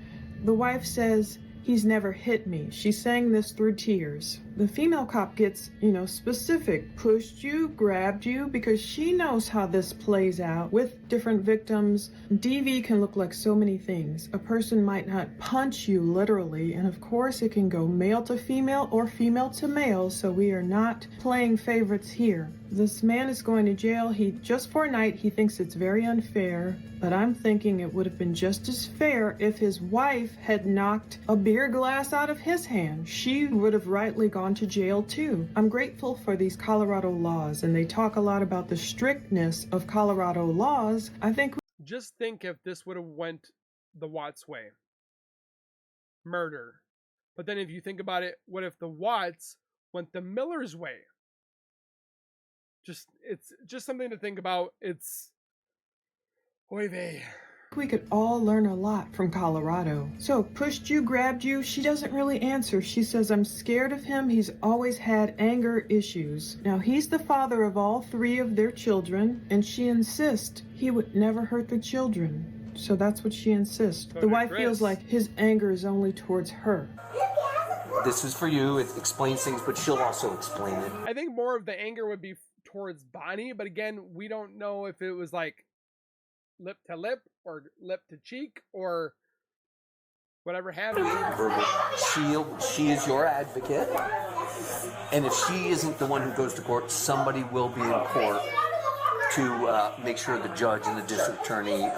The wife says, he's never hit me. She's saying this through tears. The female cop gets, specific. Pushed you, grabbed you, because she knows how this plays out with different victims. DV can look like so many things. A person might not punch you literally, and of course it can go male to female or female to male, so we are not playing favorites here. This man is going to jail. Just for a night, he thinks it's very unfair, but I'm thinking it would have been just as fair if his wife had knocked a beer glass out of his hand. She would have rightly gone to jail too. I'm grateful for these Colorado laws, and they talk a lot about the strictness of Colorado laws. I think Just think if this would have went the Watts way. Murder. But then if you think about it, what if the Watts went the Millers way? It's just something to think about. It's oy vey. we could all learn a lot from Colorado. So, pushed you, grabbed you, she doesn't really answer. She says, I'm scared of him. He's always had anger issues. Now, he's the father of all 3 of their children, and she insists he would never hurt the children. So that's what she insists. The wife feels like his anger is only towards her. This is for you. It explains things, but she'll also explain it. I think more of the anger would be towards Bonnie, but again, we don't know if it was like lip to lip or lip to cheek or whatever have you. She is your advocate, and if she isn't the one who goes to court, somebody will be in court to make sure the judge and the district attorney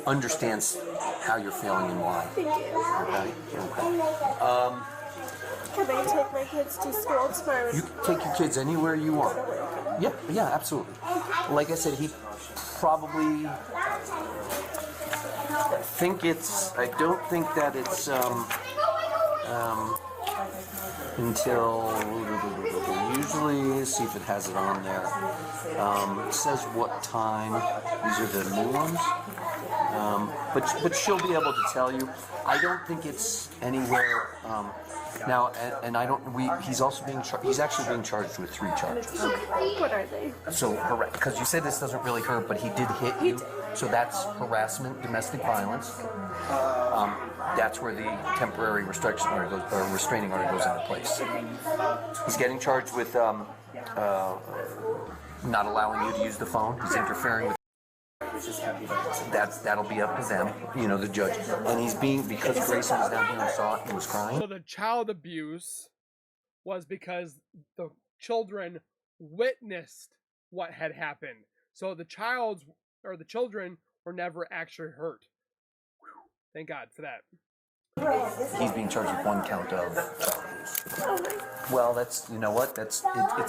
understands how you're feeling and why. Thank you. Okay. Can I take my kids to school tomorrow? You can take your kids anywhere you want. Yeah, absolutely. Like I said, he probably I don't think that it's until usually, see if it has it on there. It says what time. These are the new ones. But she'll be able to tell you. I don't think it's anywhere now, and I don't. He's also being charged. He's actually being charged with 3 charges. What are they? So, because you said this doesn't really hurt, but he did hit you. So that's harassment, domestic violence. That's where the temporary restriction order goes, or restraining order goes into place. He's getting charged with not allowing you to use the phone. He's interfering with. That'll be up to them, the judge. And because Grayson was down here and saw it and was crying. So the child abuse was because the children witnessed what had happened. So the children were never actually hurt. Whew. Thank God for that. He's being charged with 1 count of. Well, it's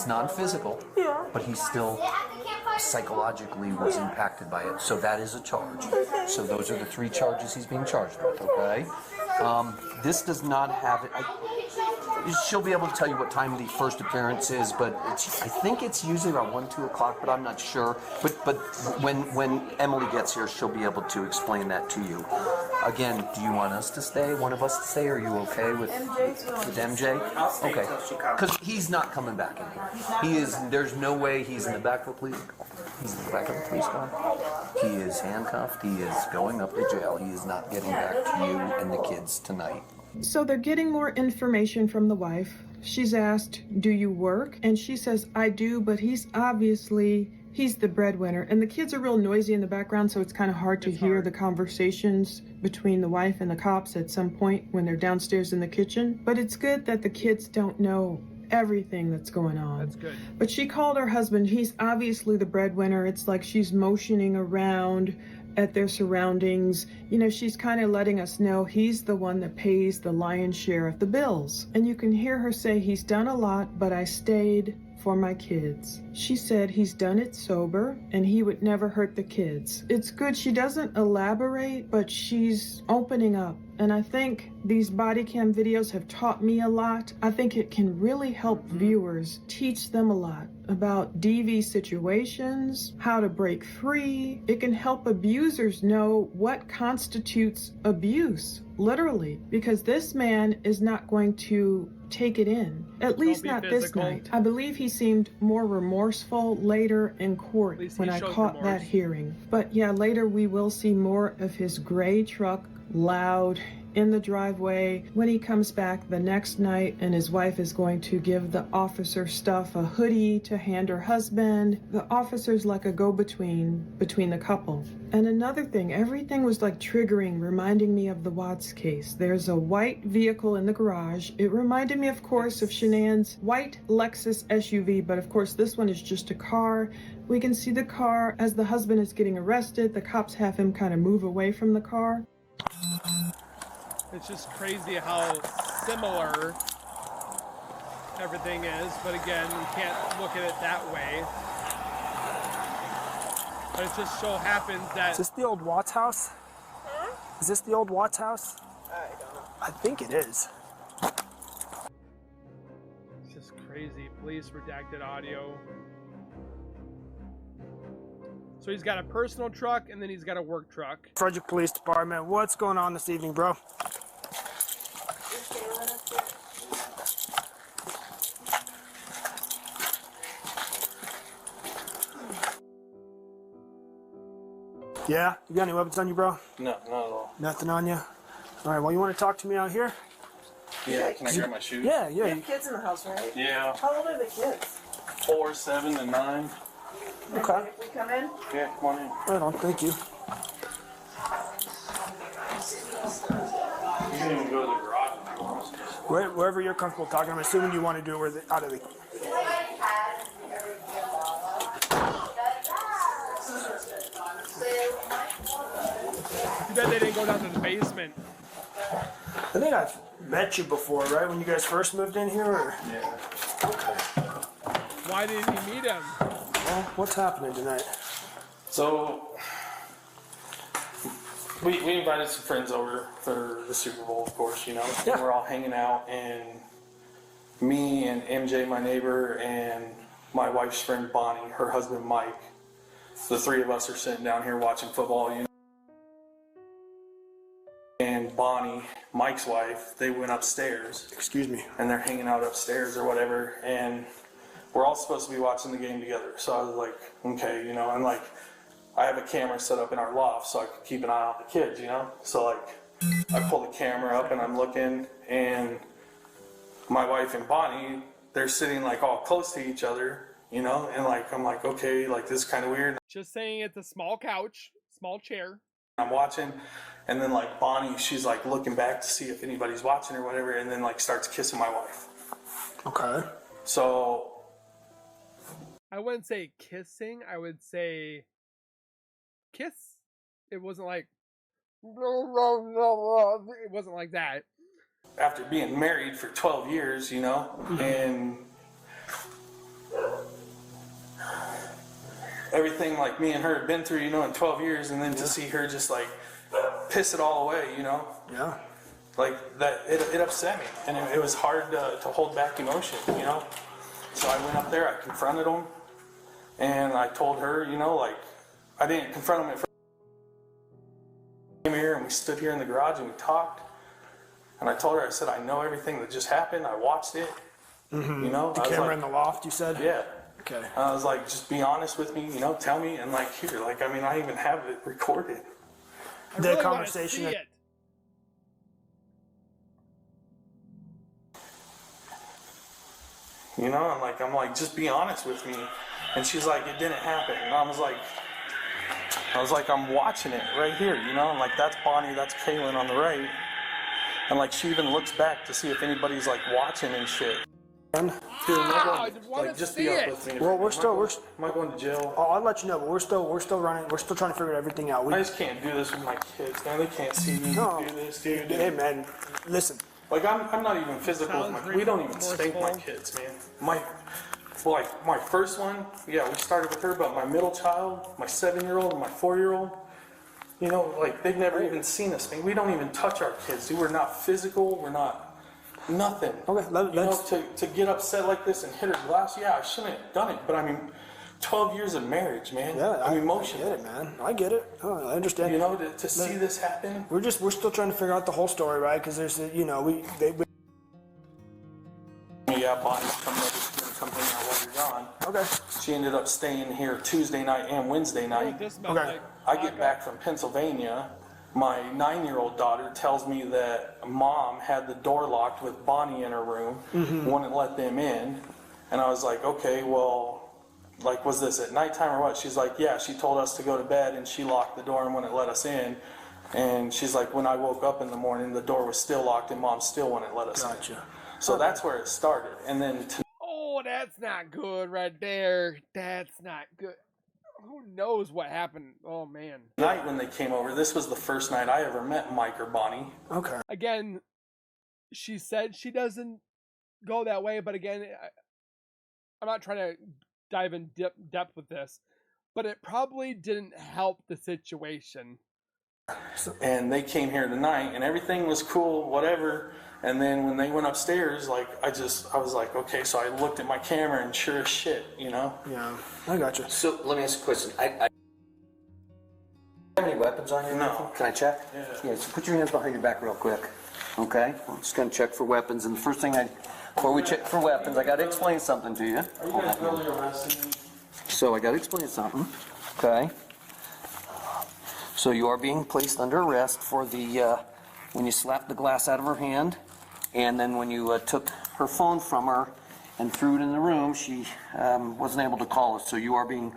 non-physical, but he's still psychologically was impacted by it. So that is a charge. So those are the 3 charges he's being charged with, okay? This does not have it. She'll be able to tell you what time the first appearance is, but I think it's usually around 1, 2 o'clock, but I'm not sure. But when Emily gets here, she'll be able to explain that to you. Again, do you want us to stay, one of us to stay, or are you okay with MJ? Okay, because he's not coming back in here. There's no way he's in the back of the police. He's in the back of the police car. He is handcuffed. He is going up to jail. He is not getting back to you and the kids tonight. So they're getting more information from the wife. She's asked, do you work? And she says, I do, but he's the breadwinner. And the kids are real noisy in the background, so it's kind of hard to hear the conversations between the wife and the cops at some point when they're downstairs in the kitchen. But it's good that the kids don't know everything that's going on. That's good. But she called her husband. He's obviously the breadwinner. It's like she's motioning around at their surroundings. She's kind of letting us know he's the one that pays the lion's share of the bills. And you can hear her say, he's done a lot, but I stayed for my kids. She said he's done it sober and he would never hurt the kids. It's good she doesn't elaborate, but she's opening up. And I think these body cam videos have taught me a lot. I think it can really help viewers, teach them a lot about DV situations, how to break free. It can help abusers know what constitutes abuse, literally, because this man is not going to take it in, at least not this night. I believe he seemed more remorseful later in court when I caught that hearing. But yeah, later we will see more of his gray truck, loud in the driveway when he comes back the next night, and his wife is going to give the officer stuff, a hoodie to hand her husband. The officer's like a go-between between the couple. And another thing, everything was like triggering, reminding me of the Watts case. There's a white vehicle in the garage. It reminded me, of course, of Shanann's white Lexus SUV, but of course this one is just a car. We can see the car as the husband is getting arrested. The cops have him kind of move away from the car. It's just crazy how similar everything is, but again, you can't look at it that way. But it just so happens that... Is this the old Watts house? Huh? Is this the old Watts house? I don't know. I think it is. It's just crazy. Police redacted audio. So he's got a personal truck, and then he's got a work truck. Frederick Police Department, what's going on this evening, bro? Yeah? You got any weapons on you, bro? No, not at all. Nothing on you? All right, well, you want to talk to me out here? Yeah, can I grab my shoes? Yeah. You have kids in the house, right? Yeah. How old are the kids? 4, 7, and 9. Okay. We come in? Yeah, come on in. Right on, thank you. You can even go to the garage if you want. Wherever you're comfortable talking, I'm assuming you want to do it out of the... Too bad they didn't go down to the basement. I think I've met you before, right? When you guys first moved in here? Or? Yeah. Okay. Why didn't you meet him? Well, what's happening tonight? So, we invited some friends over for the Super Bowl, of course, you know. Yeah. We're all hanging out, and me and MJ, my neighbor, and my wife's friend Bonnie, her husband Mike, the three of us are sitting down here watching football, you know. And Bonnie, Mike's wife, they went upstairs. Excuse me. And they're hanging out upstairs or whatever, and we're all supposed to be watching the game together. So I was like, okay, you know, and like, I have a camera set up in our loft so I could keep an eye on the kids, you know? So like, I pull the camera up and I'm looking, and my wife and Bonnie, they're sitting like all close to each other, you know? And like, I'm like, okay, like this is kind of weird. Just saying it's a small couch, small chair. I'm watching, and then like Bonnie, she's like looking back to see if anybody's watching or whatever, and then like starts kissing my wife. Okay. So I wouldn't say kissing, I would say kiss. It wasn't like it wasn't like that. After being married for 12 years, you know, and everything like me and her have been through, you know, in 12 years, and then to see her just like piss it all away, you know? Yeah. Like that, it upset me, and it was hard to hold back emotion, you know? So I went up there, I confronted him, and I told her, you know, like, I didn't confront him at first. We came here and we stood here in the garage and we talked, and I told her, I said, I know everything that just happened, I watched it, you know? The camera in the loft, you said? Yeah. Okay. I was like, just be honest with me, you know, tell me, and like, here, like, I mean, I even have it recorded. I really conversation. Want to see it. You know, I'm like, just be honest with me. And she's like, it didn't happen. And I was like, I'm watching it right here, you know, and like, that's Bonnie, that's Kaylin on the right. And like, she even looks back to see if anybody's like watching and shit. Dude, like, just be up with me. Well, we're am I going to jail? Oh, I'll let you know, but we're still running. We're still trying to figure everything out. I just can't do this with my kids, man. They can't see me do this, dude. Hey, man, listen. Like, I'm not even physical with my kids. We don't even spank my kids, man. like my first one, yeah, we started with her, but my middle child, my 7-year-old and my 4-year-old, you know, like they've never even seen us. I mean, we don't even touch our kids. We're not physical. We're not nothing. Okay, you know, to get upset like this and hit her glass, yeah, I shouldn't have done it. But I mean, 12 years of marriage, man. Yeah, I'm emotional. I get it, man. I get it. Oh, I understand. You know, to see this happen. We're still trying to figure out the whole story, right? Because there's, you know, Yeah, Bonnie's coming hang out while you're gone. Okay. She ended up staying here Tuesday night and Wednesday night. Okay. I get back from Pennsylvania. My 9-year-old daughter tells me that mom had the door locked with Bonnie in her room, wouldn't let them in. And I was like, okay, well, like, was this at nighttime or what? She's like, yeah, she told us to go to bed and she locked the door and wouldn't let us in. And she's like, when I woke up in the morning, the door was still locked and mom still wouldn't let us in. So that's where it started. And then oh, that's not good right there. That's not good. Who knows what happened? Oh, man. Night when they came over, this was the first night I ever met Mike or Bonnie. Okay. Again, she said she doesn't go that way, but again, I'm not trying to dive in depth with this, but it probably didn't help the situation. And they came here tonight, and everything was cool, whatever. And then when they went upstairs, like, I was like, okay, so I looked at my camera, and sure as shit, you know? Yeah, I got you. So let me ask you a question. I have any weapons on you? No. Can I check? Yeah. So put your hands behind your back real quick. Okay? I'm just going to check for weapons. And the first thing before we check for weapons, I got to explain something to you. Are you guys really arresting me? So I got to explain something. Okay? So you are being placed under arrest for the, when you slapped the glass out of her hand, and then when you took her phone from her and threw it in the room, she wasn't able to call us. So you are being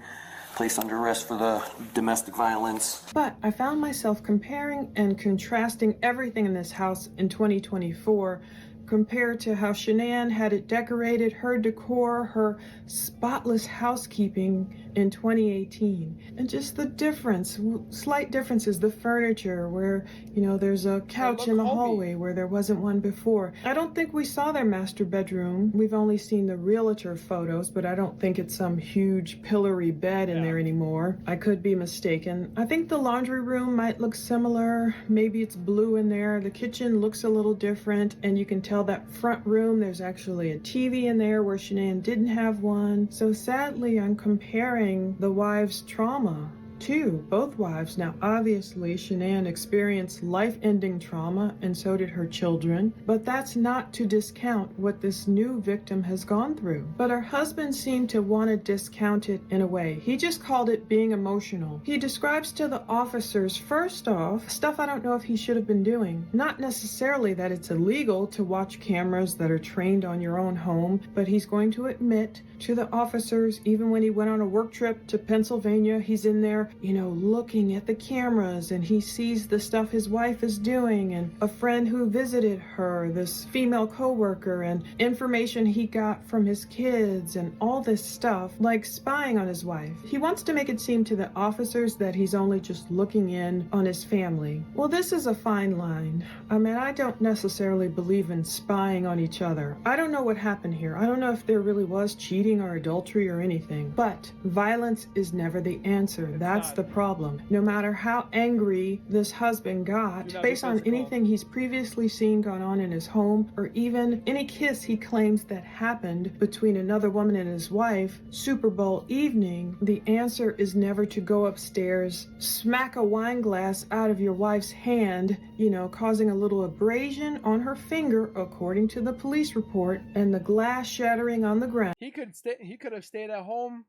placed under arrest for the domestic violence. But I found myself comparing and contrasting everything in this house in 2024 compared to how Shanann had it decorated, her decor, her spotless housekeeping in 2018. And just the difference, slight differences, the furniture where, you know, there's a couch in the hallway where there wasn't one before. I don't think we saw their master bedroom. We've only seen the realtor photos, but I don't think it's some huge pillory bed in there anymore. I could be mistaken. I think the laundry room might look similar. Maybe it's blue in there. The kitchen looks a little different, and you can tell that front room, there's actually a TV in there where Shanann didn't have one. So sadly, I'm comparing the wives' trauma too, both wives. Now, obviously, Shanann experienced life-ending trauma, and so did her children, but that's not to discount what this new victim has gone through. But her husband seemed to want to discount it in a way. He just called it being emotional. He describes to the officers, first off, stuff I don't know if he should have been doing. Not necessarily that it's illegal to watch cameras that are trained on your own home, but he's going to admit to the officers, even when he went on a work trip to Pennsylvania, he's in there, you know, looking at the cameras, and he sees the stuff his wife is doing, and a friend who visited her, this female co-worker, and information he got from his kids, and all this stuff, like spying on his wife. He wants to make it seem to the officers that he's only just looking in on his family. Well, this is a fine line. I mean, I don't necessarily believe in spying on each other. I don't know what happened here. I don't know if there really was cheating or adultery or anything, but violence is never the answer. That's the problem. No matter how angry this husband got, based on anything he's previously seen going on in his home, or even any kiss he claims that happened between another woman and his wife, Super Bowl evening, the answer is never to go upstairs, smack a wine glass out of your wife's hand, you know, causing a little abrasion on her finger, according to the police report, and the glass shattering on the ground. He could have stayed at home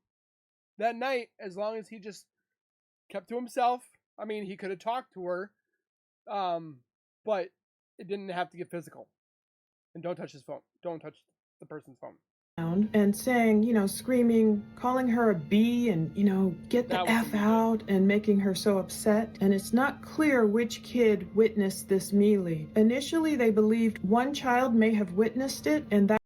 that night as long as he just kept to himself. I mean, he could have talked to her, but it didn't have to get physical. And don't touch his phone. Don't touch the person's phone. And saying, you know, screaming, calling her a B, and, you know, get the F out, and making her so upset. And it's not clear which kid witnessed this melee. Initially, they believed one child may have witnessed it, and that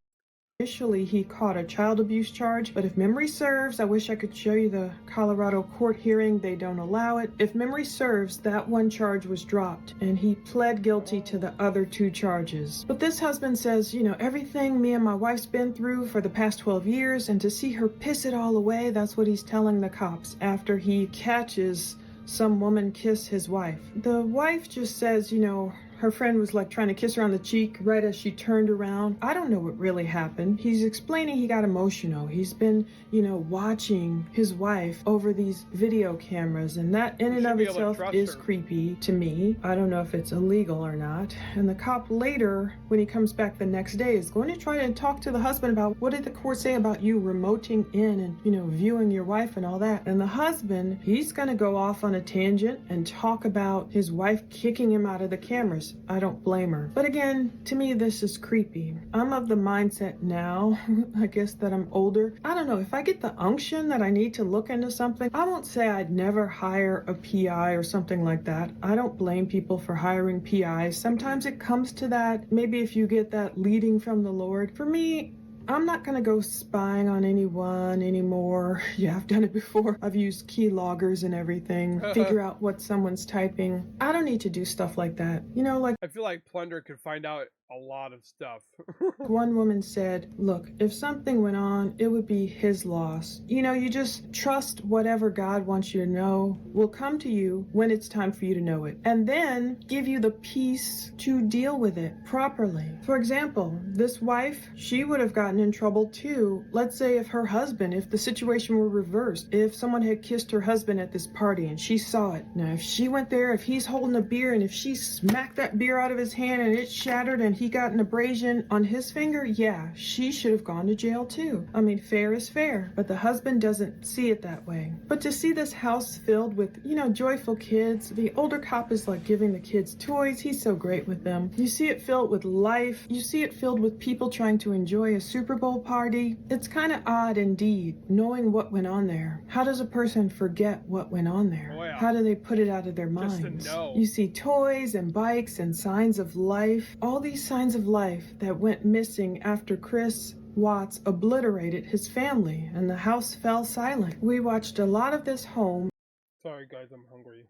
Initially, he caught a child abuse charge, but if memory serves, I wish I could show you the Colorado court hearing. They don't allow it. If memory serves, that one charge was dropped, and he pled guilty to the other 2 charges. But this husband says, you know, everything me and my wife's been through for the past 12 years, and to see her piss it all away, that's what he's telling the cops after he catches some woman kiss his wife. The wife just says, you know, her friend was like trying to kiss her on the cheek right as she turned around. I don't know what really happened. He's explaining he got emotional. He's been, you know, watching his wife over these video cameras, and that in and of itself is creepy to me. I don't know if it's illegal or not. And the cop later, when he comes back the next day, is going to try to talk to the husband about what did the court say about you remoting in and, you know, viewing your wife and all that. And the husband, he's going to go off on a tangent and talk about his wife kicking him out of the cameras. I don't blame her. But again, to me, this is creepy. I'm of the mindset now, I guess that I'm older. I don't know, if I get the unction that I need to look into something, I won't say I'd never hire a PI or something like that. I don't blame people for hiring PIs. Sometimes it comes to that. Maybe if you get that leading from the Lord. For me, I'm not gonna go spying on anyone anymore. Yeah, I've done it before. I've used key loggers and everything, figure out what someone's typing. I don't need to do stuff like that. You know, like, I feel like Plunder could find out a lot of stuff. one woman said, look, if something went on, it would be his loss. You know, you just trust whatever God wants you to know will come to you when it's time for you to know it, and then give you the peace to deal with it properly. For example, this wife, she would have gotten in trouble too. Let's say if her husband, if the situation were reversed, if someone had kissed her husband at this party and she saw it. Now, if she went there, if he's holding a beer and if she smacked that beer out of his hand and it shattered and he got an abrasion on his finger, yeah, she should have gone to jail too. I mean, fair is fair, but the husband doesn't see it that way. But to see this house filled with, you know, joyful kids, the older cop is like giving the kids toys. He's so great with them. You see it filled with life. You see it filled with people trying to enjoy a Super Bowl party. It's kind of odd indeed, knowing what went on there. How does a person forget what went on there? Oh, yeah. How do they put it out of their Just minds? to know. You see toys and bikes and signs of life. All these signs of life that went missing after Chris Watts obliterated his family and the house fell silent. We watched a lot of this home. Sorry guys, I'm hungry.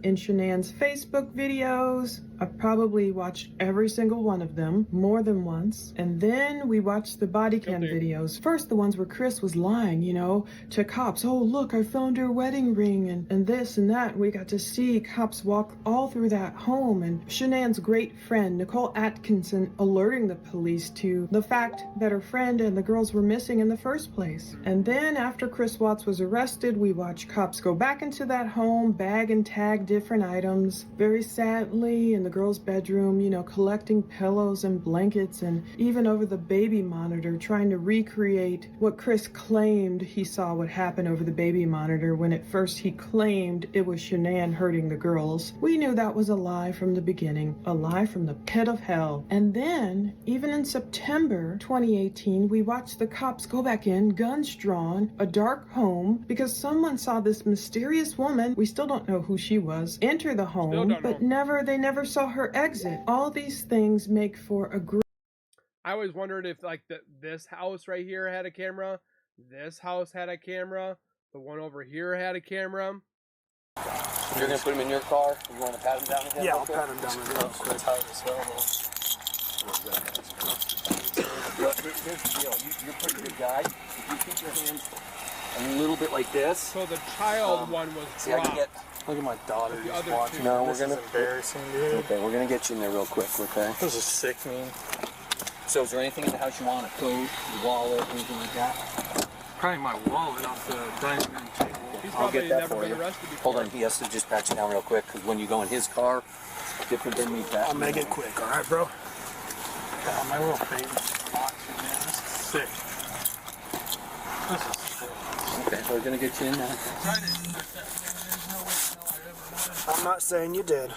In Shanann's Facebook videos, I've probably watched every single one of them more than once. And then we watched the Bodycam videos. First, the ones where Chris was lying, you know, to cops. Oh, look, I found her wedding ring and this and that. We got to see cops walk all through that home. And Shanann's great friend, Nicole Atkinson, alerting the police to the fact that her friend and the girls were missing in the first place. And then after Chris Watts was arrested, we watched cops go back into that home, bag and tag different items. Very sadly, in the girl's bedroom, you know, collecting pillows and blankets, and even over the baby monitor, trying to recreate what Chris claimed he saw would happen over the baby monitor, when at first he claimed it was Shanann hurting the girls. We knew that was a lie from the beginning, a lie from the pit of hell. And then, even in September 2018, we watched the cops go back in, guns drawn, a dark home, because someone saw this mysterious woman, we still don't know who she was, enter the home, but they never saw her exit. All these things make for a great... I always wondered if like this house right here had a camera, this house had a camera, the one over here had a camera. You're gonna put him in your car? You want to pat him down again? Yeah, I'll pat him down real quick. Here's the deal. You're a pretty good guy. If you keep your hands a little bit like this. So the child one was dropped. Look at my daughter just watching. No, we're This gonna. is embarrassing, dude. Okay, we're gonna get you in there real quick. Okay. This is sickening. So, is there anything in the house you want? A coat, your wallet, anything like that? Probably my wallet off the dining room table. I'll get that for you. Hold on, he has to just pat you down real quick, because when you go in his car, different than me patting. I'll make it quick, all right, bro? God, my little baby watching, man. This is sick. This is sick. Okay, we're gonna get you in now. I'm not saying you did.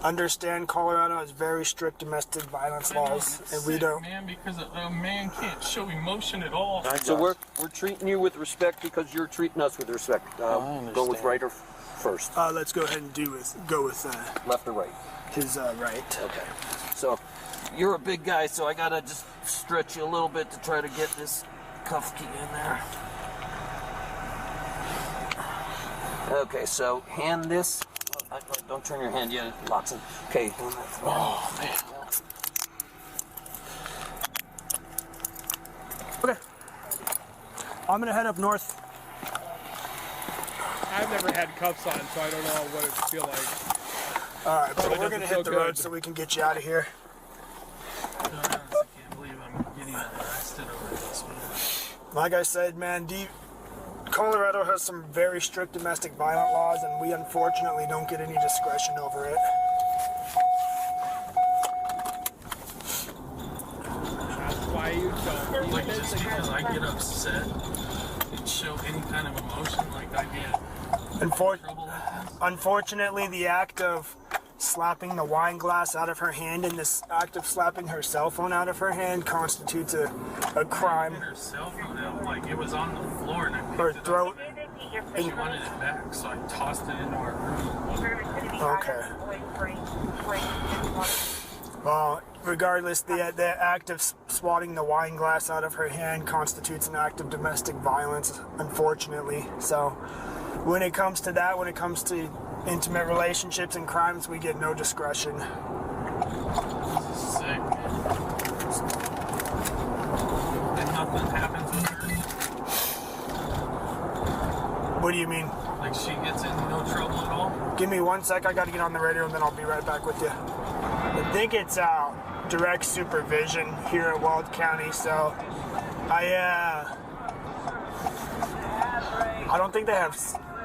Understand Colorado has very strict domestic violence laws, and we don't. Man, because a man can't show emotion at all. So we're treating you with respect because you're treating us with respect. Go with right or first. Let's go ahead and go with left or right. His right. Okay. So You're a big guy, so I gotta just stretch you a little bit to try to get this cuff key in there. Okay, so hand this. Don't turn your hand yet, it locks in. Okay. Oh, man. Okay. I'm gonna head up north. I've never had cuffs on, so I don't know what it feel like. Alright, but Probably we're gonna doesn't hit the feel road good. so we can get you out of here. I can't believe I'm getting arrested over this, man. Like I said, man, Colorado has some very strict domestic violence laws, and we unfortunately don't get any discretion over it. That's why you don't. Like, just because I get upset and show any kind of emotion, like I get Unfortunately, the act of slapping the wine glass out of her hand and this act of slapping her cell phone out of her hand constitutes a crime. Her cell phone out, like it was on the floor and I picked Her it throat. up. She wanted it back, so I tossed it into our room. Okay. Well, regardless, the act of swatting the wine glass out of her hand constitutes an act of domestic violence, unfortunately. So, when it comes to that, when it comes to intimate relationships and crimes, we get no discretion. This is sick, man. And nothing happens with her. What do you mean? Like she gets in no trouble at all? Give me 1 sec, I gotta get on the radio and then I'll be right back with you. I think it's direct supervision here at Weld County, so I don't think they have.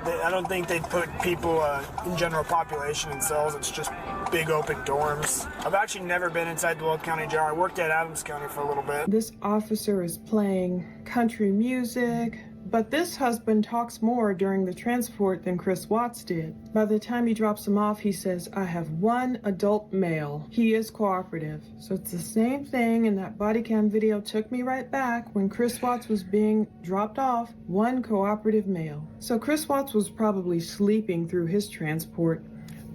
I don't think they'd put people in general population in cells. It's just big open dorms. I've actually never been inside the Weld County Jail. I worked at Adams County for a little bit. This officer is playing country music, but this husband talks more during the transport than Chris Watts did. By the time he drops him off, he says, I have one adult male. He is cooperative. So it's the same thing, and that body cam video took me right back when Chris Watts was being dropped off, one cooperative male. So Chris Watts was probably sleeping through his transport.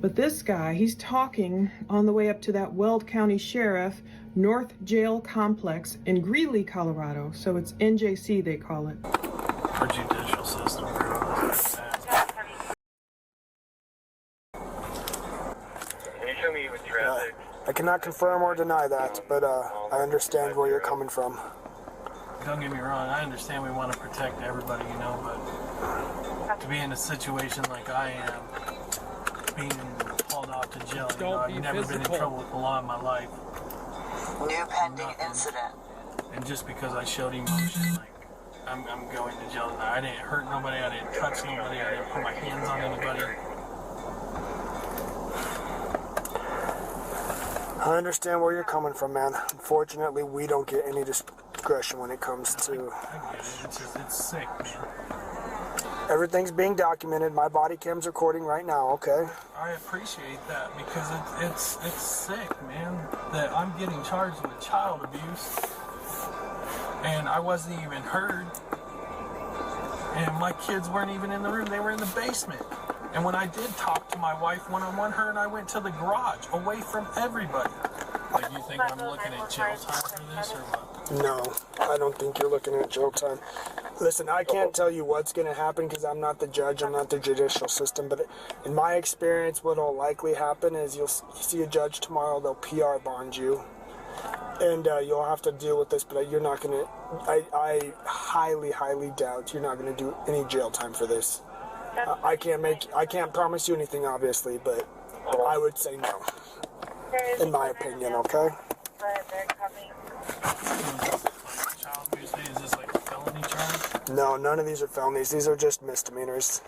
But this guy, he's talking on the way up to that Weld County Sheriff North Jail Complex in Greeley, Colorado. So it's NJC, they call it. Our judicial system. I cannot confirm or deny that, but I understand where you're coming from. Don't get me wrong, I understand we want to protect everybody, you know, but to be in a situation like I am, being hauled off to jail, you know, I've never been in trouble with the law in my life. New pending incident. And just because I showed emotion, like, I'm going to jail tonight. I didn't hurt nobody, I didn't touch nobody, I didn't put my hands on anybody. I understand where you're coming from, man. Unfortunately, we don't get any discretion when it comes to... It's sick, man. Everything's being documented. My body cam's recording right now, okay? I appreciate that because it's sick, man, that I'm getting charged with child abuse and I wasn't even heard. And my kids weren't even in the room. They were in the basement. And when I did talk to my wife one-on-one, her and I went to the garage, away from everybody. Like, you think I'm looking at jail time for this, or what? No, I don't think you're looking at jail time. Listen, I can't tell you what's going to happen because I'm not the judge, I'm not the judicial system, but in my experience, what will likely happen is you'll see a judge tomorrow, they'll PR bond you, and you'll have to deal with this, but you're not going to, I highly, highly doubt you're not going to do any jail time for this. I can't promise you anything, obviously, but I would say no, in my opinion, okay? Child abuse, is this like a felony charge? No, none of these are felonies. These are just misdemeanors.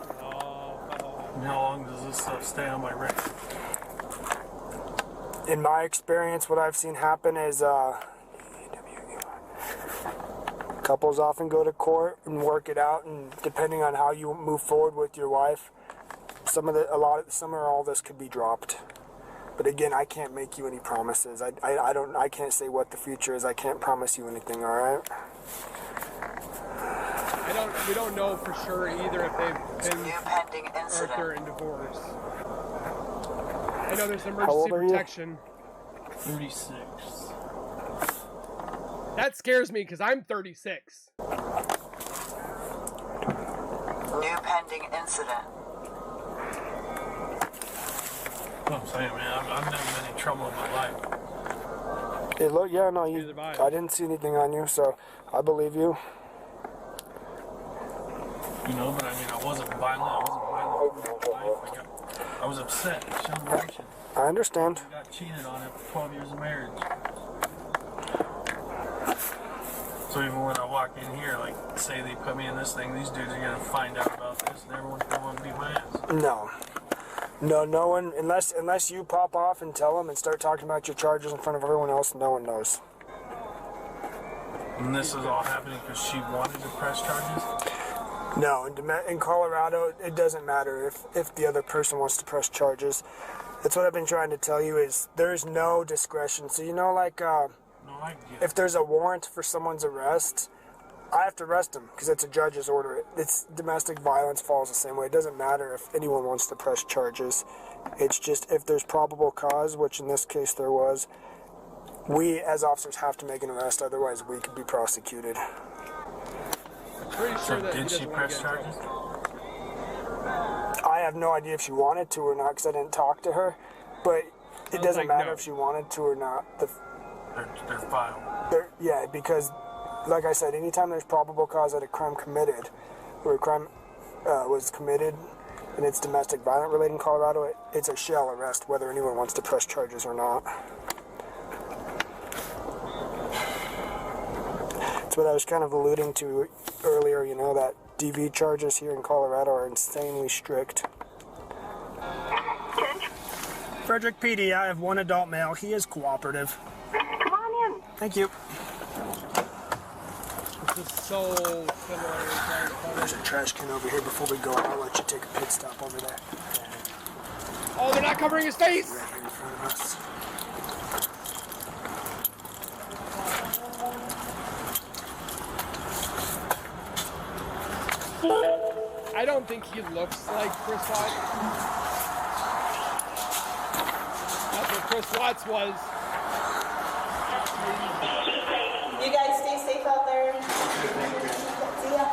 And how long does this stuff stay on my record? In my experience, what I've seen happen is couples often go to court and work it out, and depending on how you move forward with your wife, some or all this could be dropped. But again, I can't make you any promises. I can't say what the future is. I can't promise you anything, all right? We don't know for sure either if they've been pending or if they're in divorce. I know there's emergency old are you? protection. 36. That scares me because I'm 36. New pending incident. That's what I'm saying, man. I've never been in trouble in my life. Hey, look, yeah, no, I didn't see anything on you, so I believe you. You know, but I mean, I wasn't violent. I was upset. Showed emotion. I understand. I got cheated on after 12 years of marriage. So even when I walk in here, like, say they put me in this thing, these dudes are gonna find out about this, and everyone's gonna want to beat my ass. No one, unless you pop off and tell them and start talking about your charges in front of everyone else, no one knows. And this is all happening because she wanted to press charges? No, in Colorado, it doesn't matter if the other person wants to press charges. That's what I've been trying to tell you is there's no discretion. So, you know, like, if there's a warrant for someone's arrest, I have to arrest them because it's a judge's order. It's domestic violence falls the same way. It doesn't matter if anyone wants to press charges. It's just if there's probable cause, which in this case there was, we as officers have to make an arrest, otherwise we could be prosecuted. Pretty sure that did she press charges? I have no idea if she wanted to or not because I didn't talk to her, but it doesn't matter if she wanted to or not. They're filed. Yeah, because like I said, anytime there's probable cause that a crime committed, or a crime was committed, and it's domestic violence related in Colorado, it's a shell arrest, whether anyone wants to press charges or not. That's what I was kind of alluding to earlier, you know, that DV charges here in Colorado are insanely strict. Frederick PD, I have one adult male. He is cooperative. Come on in. Thank you. This is so similar. There's a trash can over here before we go. I'll let you take a pit stop over there. Oh, they're not covering his face! Right here in front of us. I don't think he looks like Chris Watts. That's what Chris Watts was. You guys stay safe out there. See ya.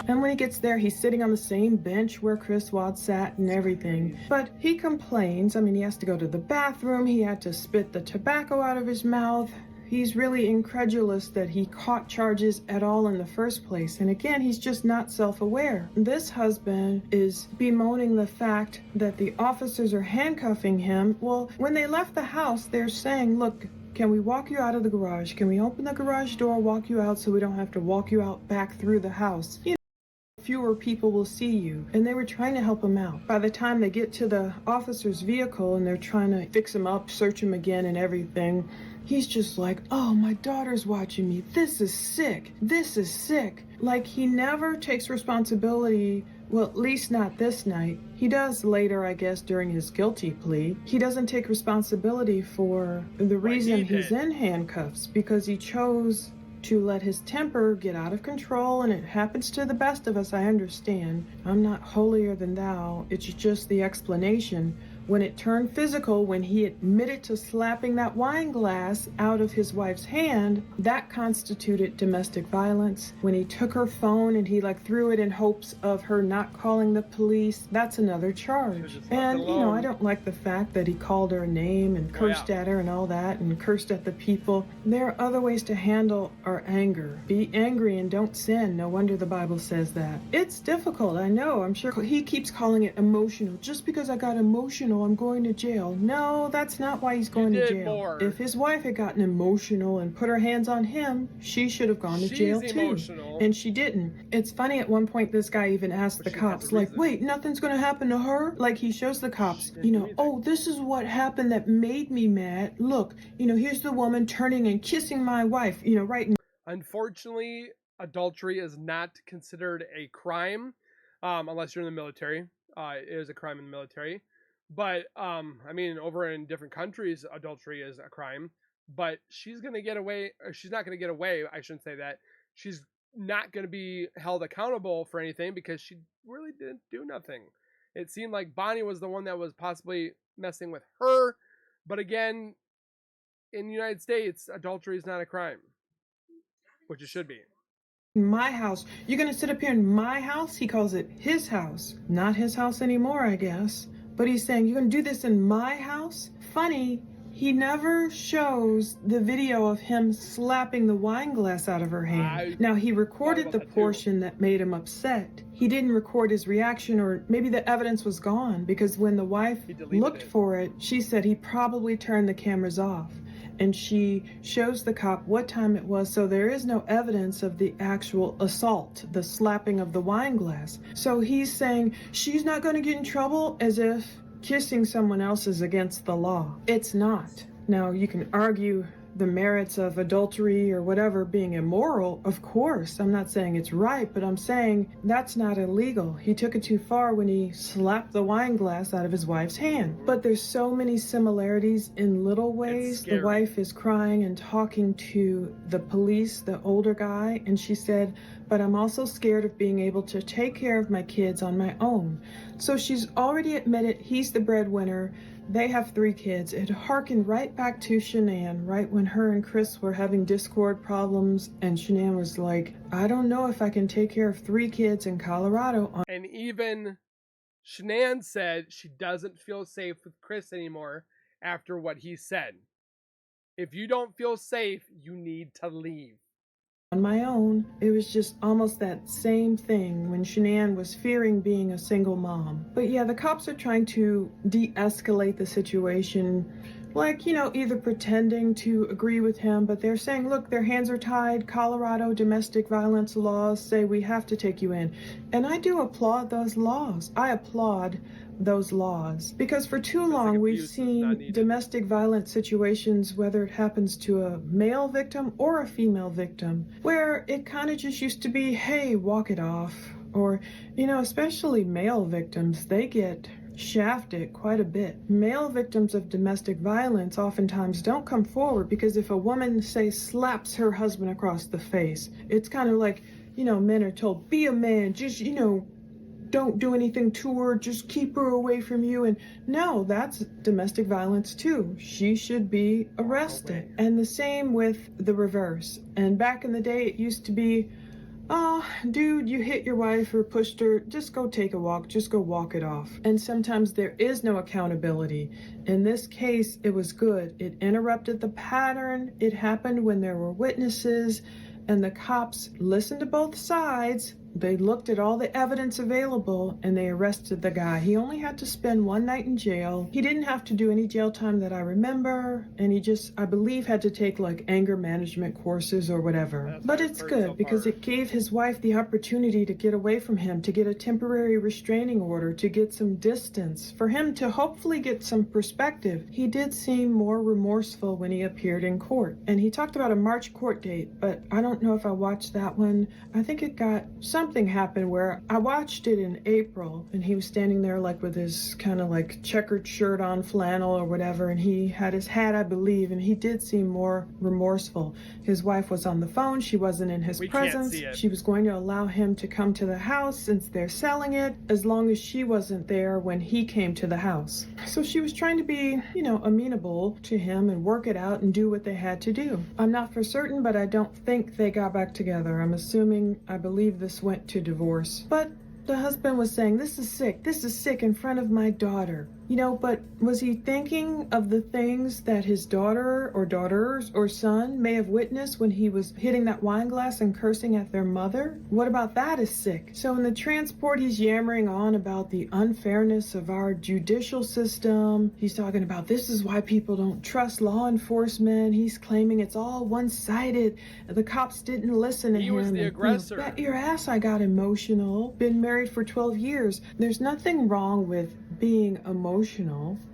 And when he gets there, he's sitting on the same bench where Chris Watts sat and everything. But he complains. I mean, he has to go to the bathroom. He had to spit the tobacco out of his mouth. He's really incredulous that he caught charges at all in the first place. And again, he's just not self-aware. This husband is bemoaning the fact that the officers are handcuffing him. Well, when they left the house, they're saying, look, can we walk you out of the garage? Can we open the garage door, walk you out so we don't have to walk you out back through the house? You know, fewer people will see you. And they were trying to help him out. By the time they get to the officer's vehicle and they're trying to fix him up, search him again and everything, he's just like, oh, my daughter's watching me. This is sick. This is sick. Like, he never takes responsibility. Well, at least not this night. He does later, I guess, during his guilty plea. He doesn't take responsibility for the reason he's in handcuffs, because he chose to let his temper get out of control, and it happens to the best of us, I understand. I'm not holier than thou. It's just the explanation. When it turned physical, when he admitted to slapping that wine glass out of his wife's hand, that constituted domestic violence. When he took her phone and he threw it in hopes of her not calling the police, that's another charge. And, I don't like the fact that he called her a name and cursed at her and all that and cursed at the people. There are other ways to handle our anger. Be angry and don't sin. No wonder the Bible says that. It's difficult, I know. I'm sure he keeps calling it emotional. Just because I got emotional, I'm going to jail. No, that's not why he's going to jail. If his wife had gotten emotional and put her hands on him, she should have gone to jail too. And she didn't. It's funny, at one point this guy even asked the cops, wait, nothing's going to happen to her? He shows the cops, oh, this is what happened that made me mad. Look, here's the woman turning and kissing my wife, right in. Unfortunately, adultery is not considered a crime unless you're in the military. It is a crime in the military. But, over in different countries, adultery is a crime. But she's going to get away, or she's not going to get away, I shouldn't say that. She's not going to be held accountable for anything because she really didn't do nothing. It seemed like Bonnie was the one that was possibly messing with her. But again, in the United States, adultery is not a crime, which it should be. My house. You're going to sit up here in my house? He calls it his house. Not his house anymore, I guess. But he's saying, you're going to do this in my house? Funny, he never shows the video of him slapping the wine glass out of her hand. Now, he recorded the portion that made him upset. He didn't record his reaction, or maybe the evidence was gone, because when the wife looked for it, she said he probably turned the cameras off. And she shows the cop what time it was, so there is no evidence of the actual assault, the slapping of the wine glass. So he's saying she's not going to get in trouble, as if kissing someone else is against the law. It's not. Now, you can argue the merits of adultery or whatever being immoral, of course. I'm not saying it's right, but I'm saying that's not illegal. He took it too far when he slapped the wine glass out of his wife's hand. But there's so many similarities in little ways. The wife is crying and talking to the police, the older guy, and she said, but I'm also scared of being able to take care of my kids on my own. So she's already admitted he's the breadwinner. They have 3 kids. It harkened right back to Shanann, right when her and Chris were having Discord problems, and Shanann was like, I don't know if I can take care of 3 kids in Colorado. And even Shanann said she doesn't feel safe with Chris anymore after what he said. If you don't feel safe, you need to leave. On my own, it was just almost that same thing when Shanann was fearing being a single mom. But yeah, the cops are trying to de-escalate the situation, like, you know, either pretending to agree with him, but they're saying, look, their hands are tied. Colorado domestic violence laws say we have to take you in. And I do applaud those laws. I applaud those laws, because for too long we've seen domestic violence situations, whether it happens to a male victim or a female victim, where it kind of just used to be, hey, walk it off. Or, you know, especially male victims, they get shafted quite a bit. Male victims of domestic violence oftentimes don't come forward because if a woman, say, slaps her husband across the face, it's kind of like, you know, men are told, be a man, just, you know, don't do anything to her, just keep her away from you. And no, that's domestic violence too. She should be arrested. And the same with the reverse. And back in the day, it used to be, oh, dude, you hit your wife or pushed her, just go take a walk, just go walk it off. And sometimes there is no accountability. In this case, it was good. It interrupted the pattern. It happened when there were witnesses, and the cops listened to both sides. They looked at all the evidence available and they arrested the guy. He only had to spend 1 night in jail. He didn't have to do any jail time that I remember. And he just, I believe, had to take like anger management courses or whatever. But it's good because it gave his wife the opportunity to get away from him, to get a temporary restraining order, to get some distance, for him to hopefully get some perspective. He did seem more remorseful when he appeared in court. And he talked about a March court date, but I don't know if I watched that one. I think it got something happened where I watched it in April and he was standing there like with his kind of like checkered shirt on, flannel or whatever, and he had his hat, I believe, and he did seem more remorseful. His wife was on the phone. She wasn't in his presence. She was going to allow him to come to the house since they're selling it, as long as she wasn't there when he came to the house. So she was trying to be, you know, amenable to him and work it out and do what they had to do. I'm not for certain, but I don't think they got back together. I'm assuming, I believe this went to divorce. But the husband was saying, this is sick in front of my daughter. You know, but was he thinking of the things that his daughter or daughters or son may have witnessed when he was hitting that wine glass and cursing at their mother? What about that is sick? So in the transport, he's yammering on about the unfairness of our judicial system. He's talking about this is why people don't trust law enforcement. He's claiming it's all one-sided. The cops didn't listen to him. He was the aggressor. Bet your ass I got emotional. Been married for 12 years. There's nothing wrong with being emotional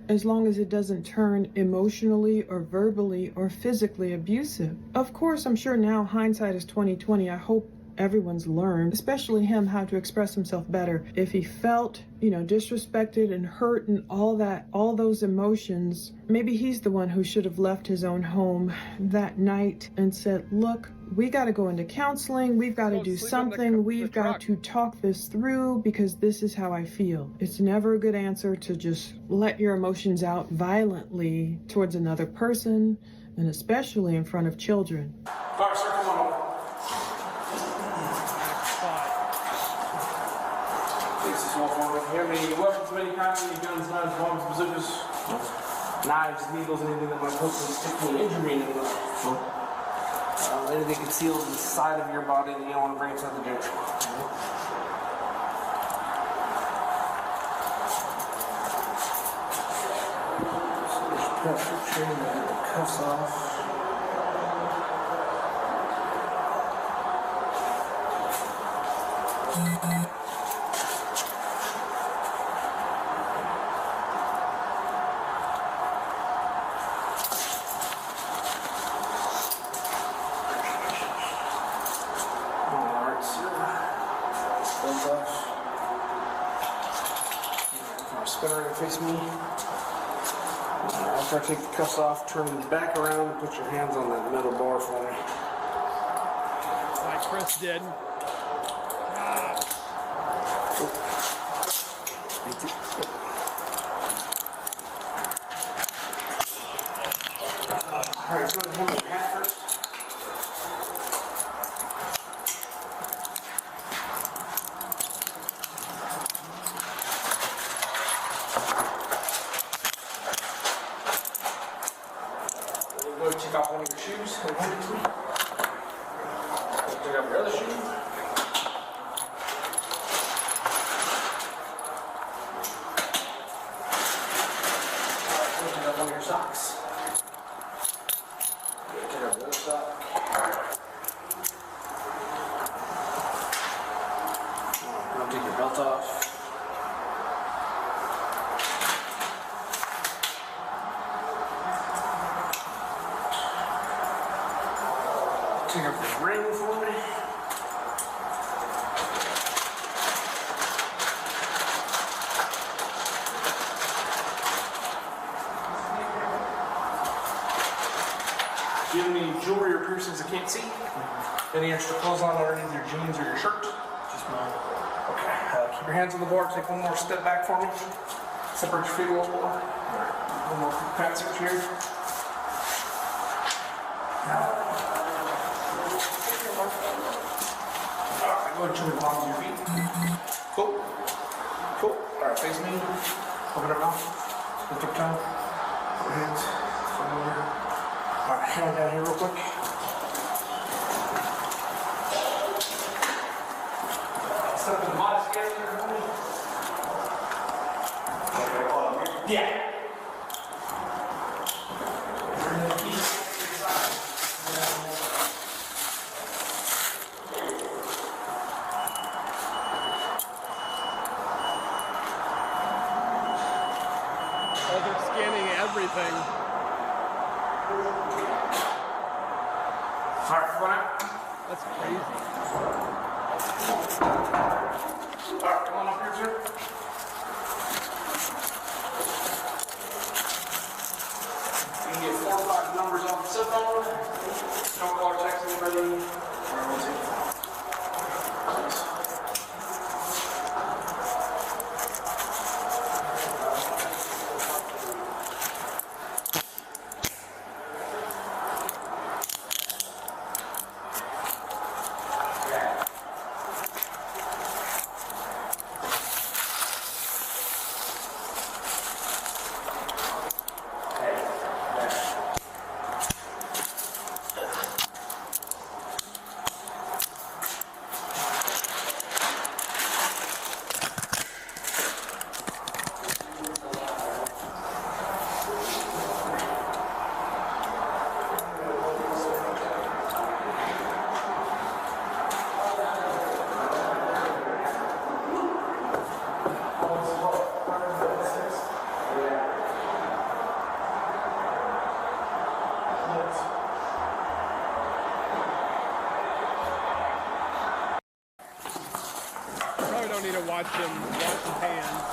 as long as it doesn't turn emotionally or verbally or physically abusive. Of course, I'm sure now hindsight is 20/20. I hope everyone's learned, especially him, how to express himself better. If he felt, disrespected and hurt and all those emotions, maybe he's the one who should have left his own home that night and said, look, we got to go into counseling. We've got to do something. We've got to talk this through because this is how I feel. It's never a good answer to just let your emotions out violently towards another person, and especially in front of children. All right, sir, come on over. This is one for me. You have any weapons of any kind? Any guns, knives, bombs, bazookas? Knives, needles, anything that might hopefully stick me, injure me in any way? Anything concealed inside of your body that you don't want to bring inside the jail. Just chain the cuffs off. Spin around and face me. After I take the cuffs off, turn them back around and put your hands on that metal bar for me. Like Chris did. Alright, let's go ahead and hold your hat first. Go take off one of your shoes and hand it to me. Take off your other shoe. Take off one of your socks. Take off the other sock. Now take your belt off. Take off this ring for me. Do you have any jewelry or piercings I can't see? Any extra clothes on underneath your jeans or your shirt? Just mine. Okay. Keep your hands on the board. Take one more step back for me. Separate your feet a little more. Alright. One more pat search here. Now. Go ahead and show me the bottoms of your feet. Cool. Cool. Alright, face me. Open your mouth. Lift your tongue. Put your hands. Alright, hand down here real quick. Step in the body scan here for me. Yeah. Bring the feet inside. Oh, they're scanning everything. Alright, come on out. That's crazy. Alright, come on up here, sir. You can get 4 or 5 numbers off the cell phone. Don't call or text anybody. watch him wash his hands.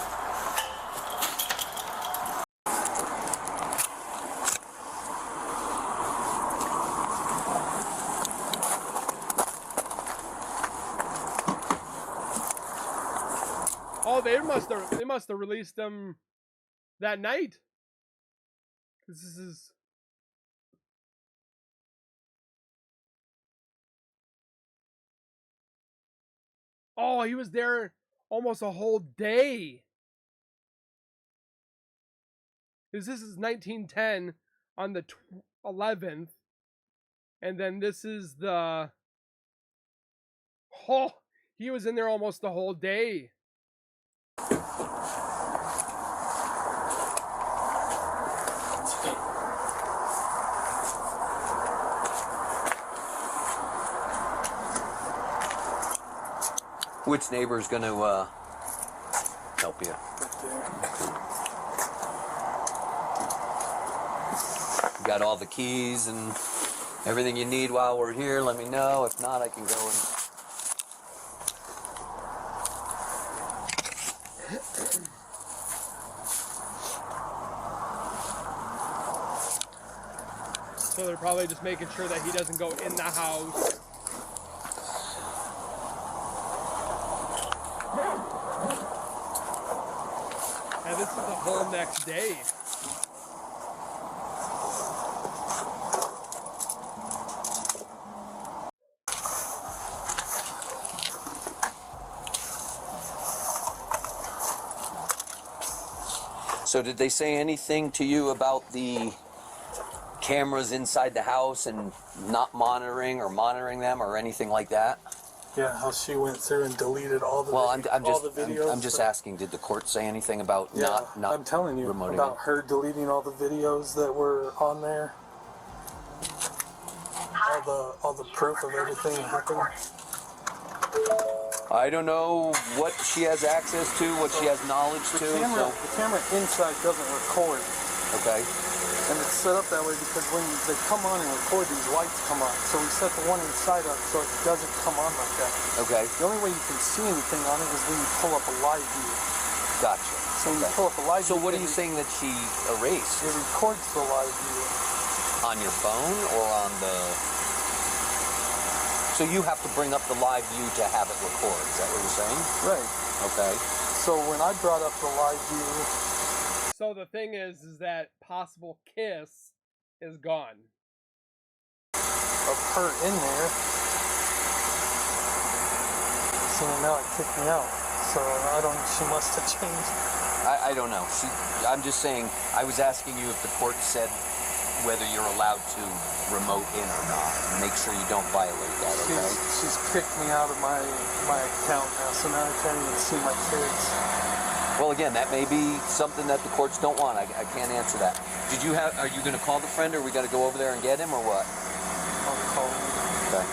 Oh, they must have released them that night. This is. Oh, he was there almost a whole day. This is 1910 on the 11th. And then this is the... Oh, he was in there almost the whole day. Which neighbor's going to help you? You got all the keys and everything you need while we're here. Let me know. If not, I can go and... So they're probably just making sure that he doesn't go in the house. And this is the whole next day. So did they say anything to you about the cameras inside the house and not monitoring or monitoring them or anything like that? Yeah, how she went through and deleted all the videos. I'm just asking, did the court say anything about not I'm telling you remoting about it? her deleting all the videos that were on there. All the proof of everything that happened. I don't know what she has access to, what she has knowledge to. The camera inside doesn't record. Okay. And it's set up that way because when they come on and record, these lights come on. So we set the one inside up so it doesn't come on like that. Okay. The only way you can see anything on it is when you pull up a live view. Gotcha. So when you pull up a live view... So what are you saying that she erased? It records the live view. On your phone or on the... So you have to bring up the live view to have it record, is that what you're saying? Right. Okay. So when I brought up the live view... So the thing is that possible kiss is gone. Of her in there. So now it kicked me out. So I don't know, she must have changed. I don't know. I'm just saying, I was asking you if the court said whether you're allowed to remote in or not. Make sure you don't violate that, okay? She's kicked me out of my account now, so now I can't even see my kids. Well, again, that may be something that the courts don't want. I can't answer that. Are you going to call the friend, or we got to go over there and get him, or what? I'll call him. Okay.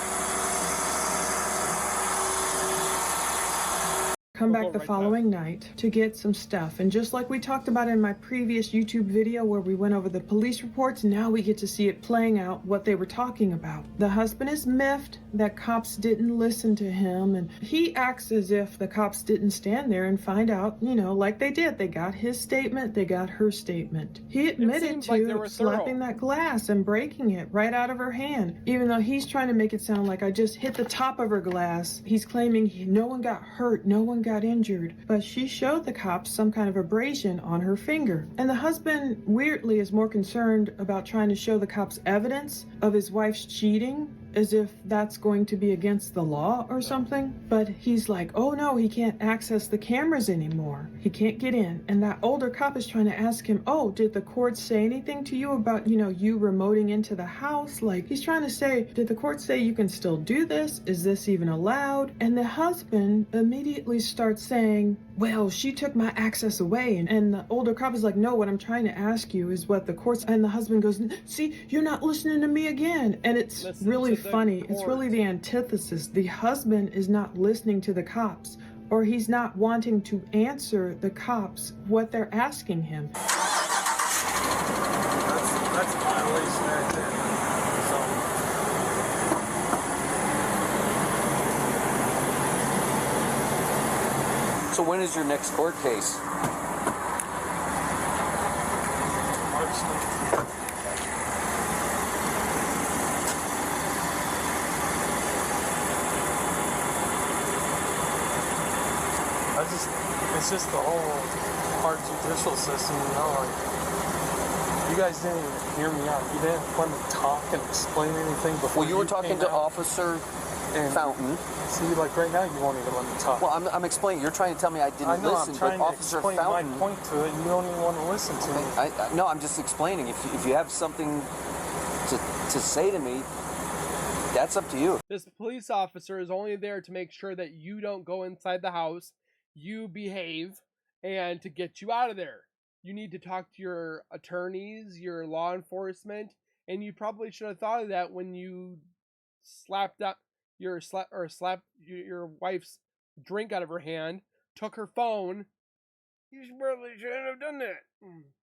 Come back the following night to get some stuff, and just like we talked about in my previous YouTube video where we went over the police reports, now we get to see it playing out what they were talking about. The husband is miffed that cops didn't listen to him, and he acts as if the cops didn't stand there and find out, you know, like they did. They got his statement, they got her statement. He admitted to slapping that glass and breaking it right out of her hand, even though he's trying to make it sound like I just hit the top of her glass. He's claiming no one got hurt, no one got injured, but she showed the cops some kind of abrasion on her finger. And the husband, weirdly, is more concerned about trying to show the cops evidence of his wife's cheating, as if that's going to be against the law or something. But he's like, oh no, he can't access the cameras anymore. He can't get in. And that older cop is trying to ask him, oh, did the court say anything to you about, you know, you remoting into the house? Like, he's trying to say, did the court say you can still do this? Is this even allowed? And the husband immediately starts saying, well, she took my access away. And the older cop is like, no, what I'm trying to ask you is what the court's... And the husband goes, see, you're not listening to me again. And it's really funny. It's really the antithesis. The husband is not listening to the cops, or he's not wanting to answer the cops what they're asking him. That's a violation right there. So when is your next court case? It's just the whole our judicial system, you know, like, you guys didn't even hear me out. You didn't let me talk and explain anything before. Well, you were talking to Officer Fountain. See, like right now, you won't even let me talk. Well, I'm explaining. You're trying to tell me I didn't listen, but Officer Fountain. My point to it, and you don't even want to listen to me. No, I'm just explaining. If you have something to say to me, that's up to you. This police officer is only there to make sure that you don't go inside the house, you behave, and to get you out of there. You need to talk to your attorneys, your law enforcement, and you probably should have thought of that when you slapped your wife's drink out of her hand, took her phone. You probably shouldn't have done that.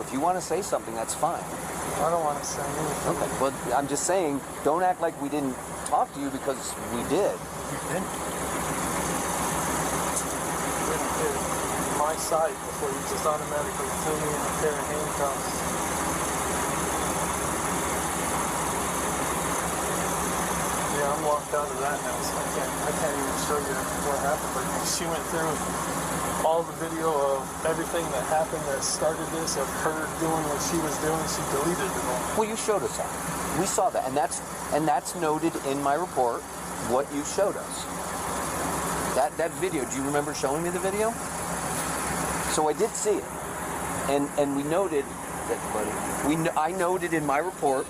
If you want to say something, that's fine. I don't want to say anything. Okay, well, I'm just saying, don't act like we didn't talk to you, because we did. You didn't. My side before you just automatically threw me in a pair of handcuffs. Yeah, I'm locked out of that now, so I can't even show you what happened. But she went through all the video of everything that happened that started this, of her doing what she was doing. She deleted it all. Well, you showed us that. We saw that, and that's noted in my report. What you showed us. That video. Do you remember showing me the video? So I did see it, and we noted that, buddy. I noted in my report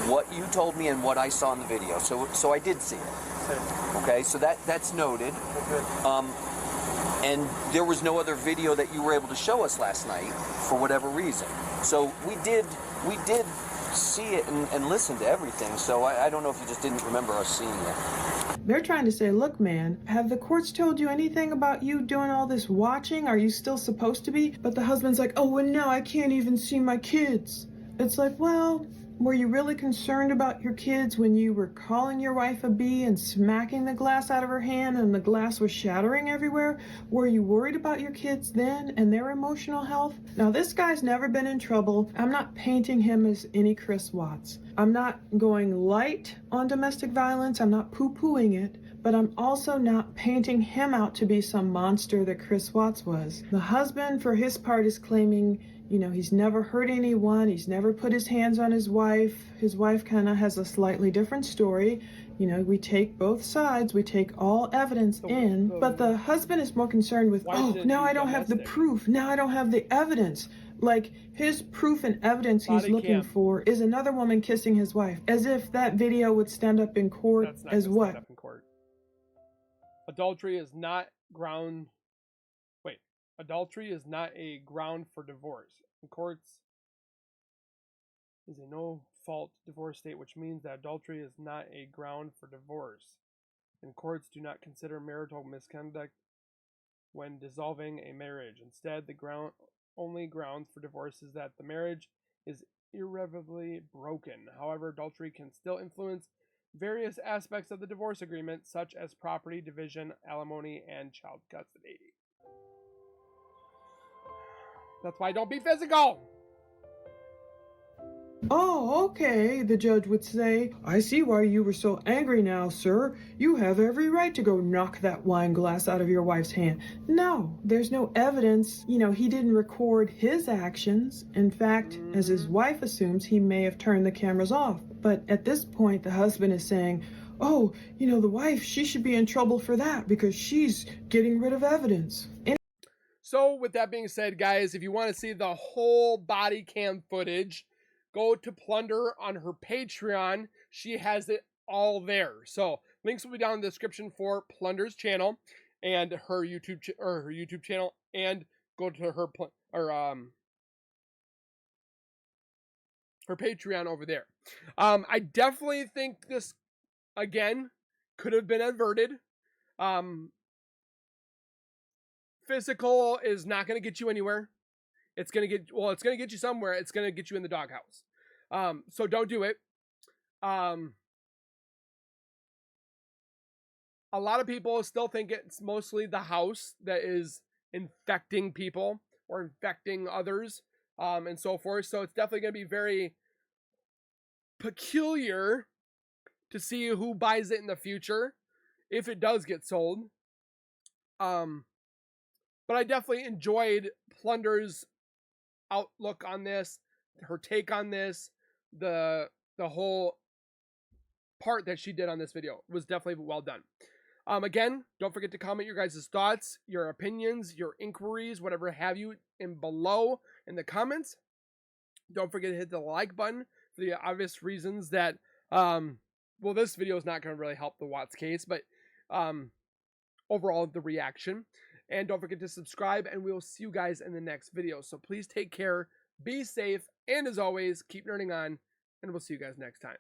what you told me and what I saw in the video. So I did see it. Okay, so that's noted. And there was no other video that you were able to show us last night for whatever reason. So we did see it and listen to everything. So I don't know if you just didn't remember us seeing it. They're trying to say, look, man, have the courts told you anything about you doing all this watching? Are you still supposed to be? But the husband's like, oh, well, no, I can't even see my kids. It's like, well, were you really concerned about your kids when you were calling your wife a bee and smacking the glass out of her hand and the glass was shattering everywhere? Were you worried about your kids then and their emotional health? Now, this guy's never been in trouble. I'm not painting him as any Chris Watts. I'm not going light on domestic violence. I'm not poo-pooing it. But I'm also not painting him out to be some monster that Chris Watts was. The husband, for his part, is claiming, you know, he's never hurt anyone. He's never put his hands on his wife. His wife kind of has a slightly different story. You know, we take both sides. We take all evidence in. But the husband is more concerned with, oh, now I don't have the proof. Now I don't have the evidence. Like, his proof and evidence he's looking for is another woman kissing his wife. As if that video would stand up in court as what? Stand up in court. Adultery is not ground... Wait. Adultery is not a ground for divorce. In courts is a no-fault divorce state, which means that adultery is not a ground for divorce. And courts do not consider marital misconduct when dissolving a marriage. Instead, the only grounds for divorce is that the marriage is irrevocably broken. However, adultery can still influence various aspects of the divorce agreement, such as property division, alimony, and child custody. That's why don't be physical! Oh, okay, the judge would say. I see why you were so angry now, sir. You have every right to go knock that wine glass out of your wife's hand. No, there's no evidence. You know, he didn't record his actions. In fact, as his wife assumes, he may have turned the cameras off. But at this point, the husband is saying, oh, you know, the wife, she should be in trouble for that because she's getting rid of evidence. So with that being said, guys, if you want to see the whole body cam footage, go to Plunder on her Patreon. She has it all there. So links will be down in the description for Plunder's channel and her YouTube channel, and go to her Patreon over there. I definitely think this again could have been averted. Physical is not going to get you anywhere. It's going to get you somewhere. It's going to get you in the doghouse. So don't do it. a lot of people still think it's mostly the house that is infecting people or infecting others, and so forth. So it's definitely going to be very peculiar to see who buys it in the future if it does get sold. But I definitely enjoyed Plunder's outlook on this, her take on this, the whole part that she did on this video was definitely well done. Again, don't forget to comment your guys' thoughts, your opinions, your inquiries, whatever have you, in below in the comments. Don't forget to hit the like button for the obvious reasons that, well, this video is not going to really help the Watts case, but overall, the reaction. And don't forget to subscribe, and we will see you guys in the next video. So please take care, be safe, and as always, keep nerding on, and we'll see you guys next time.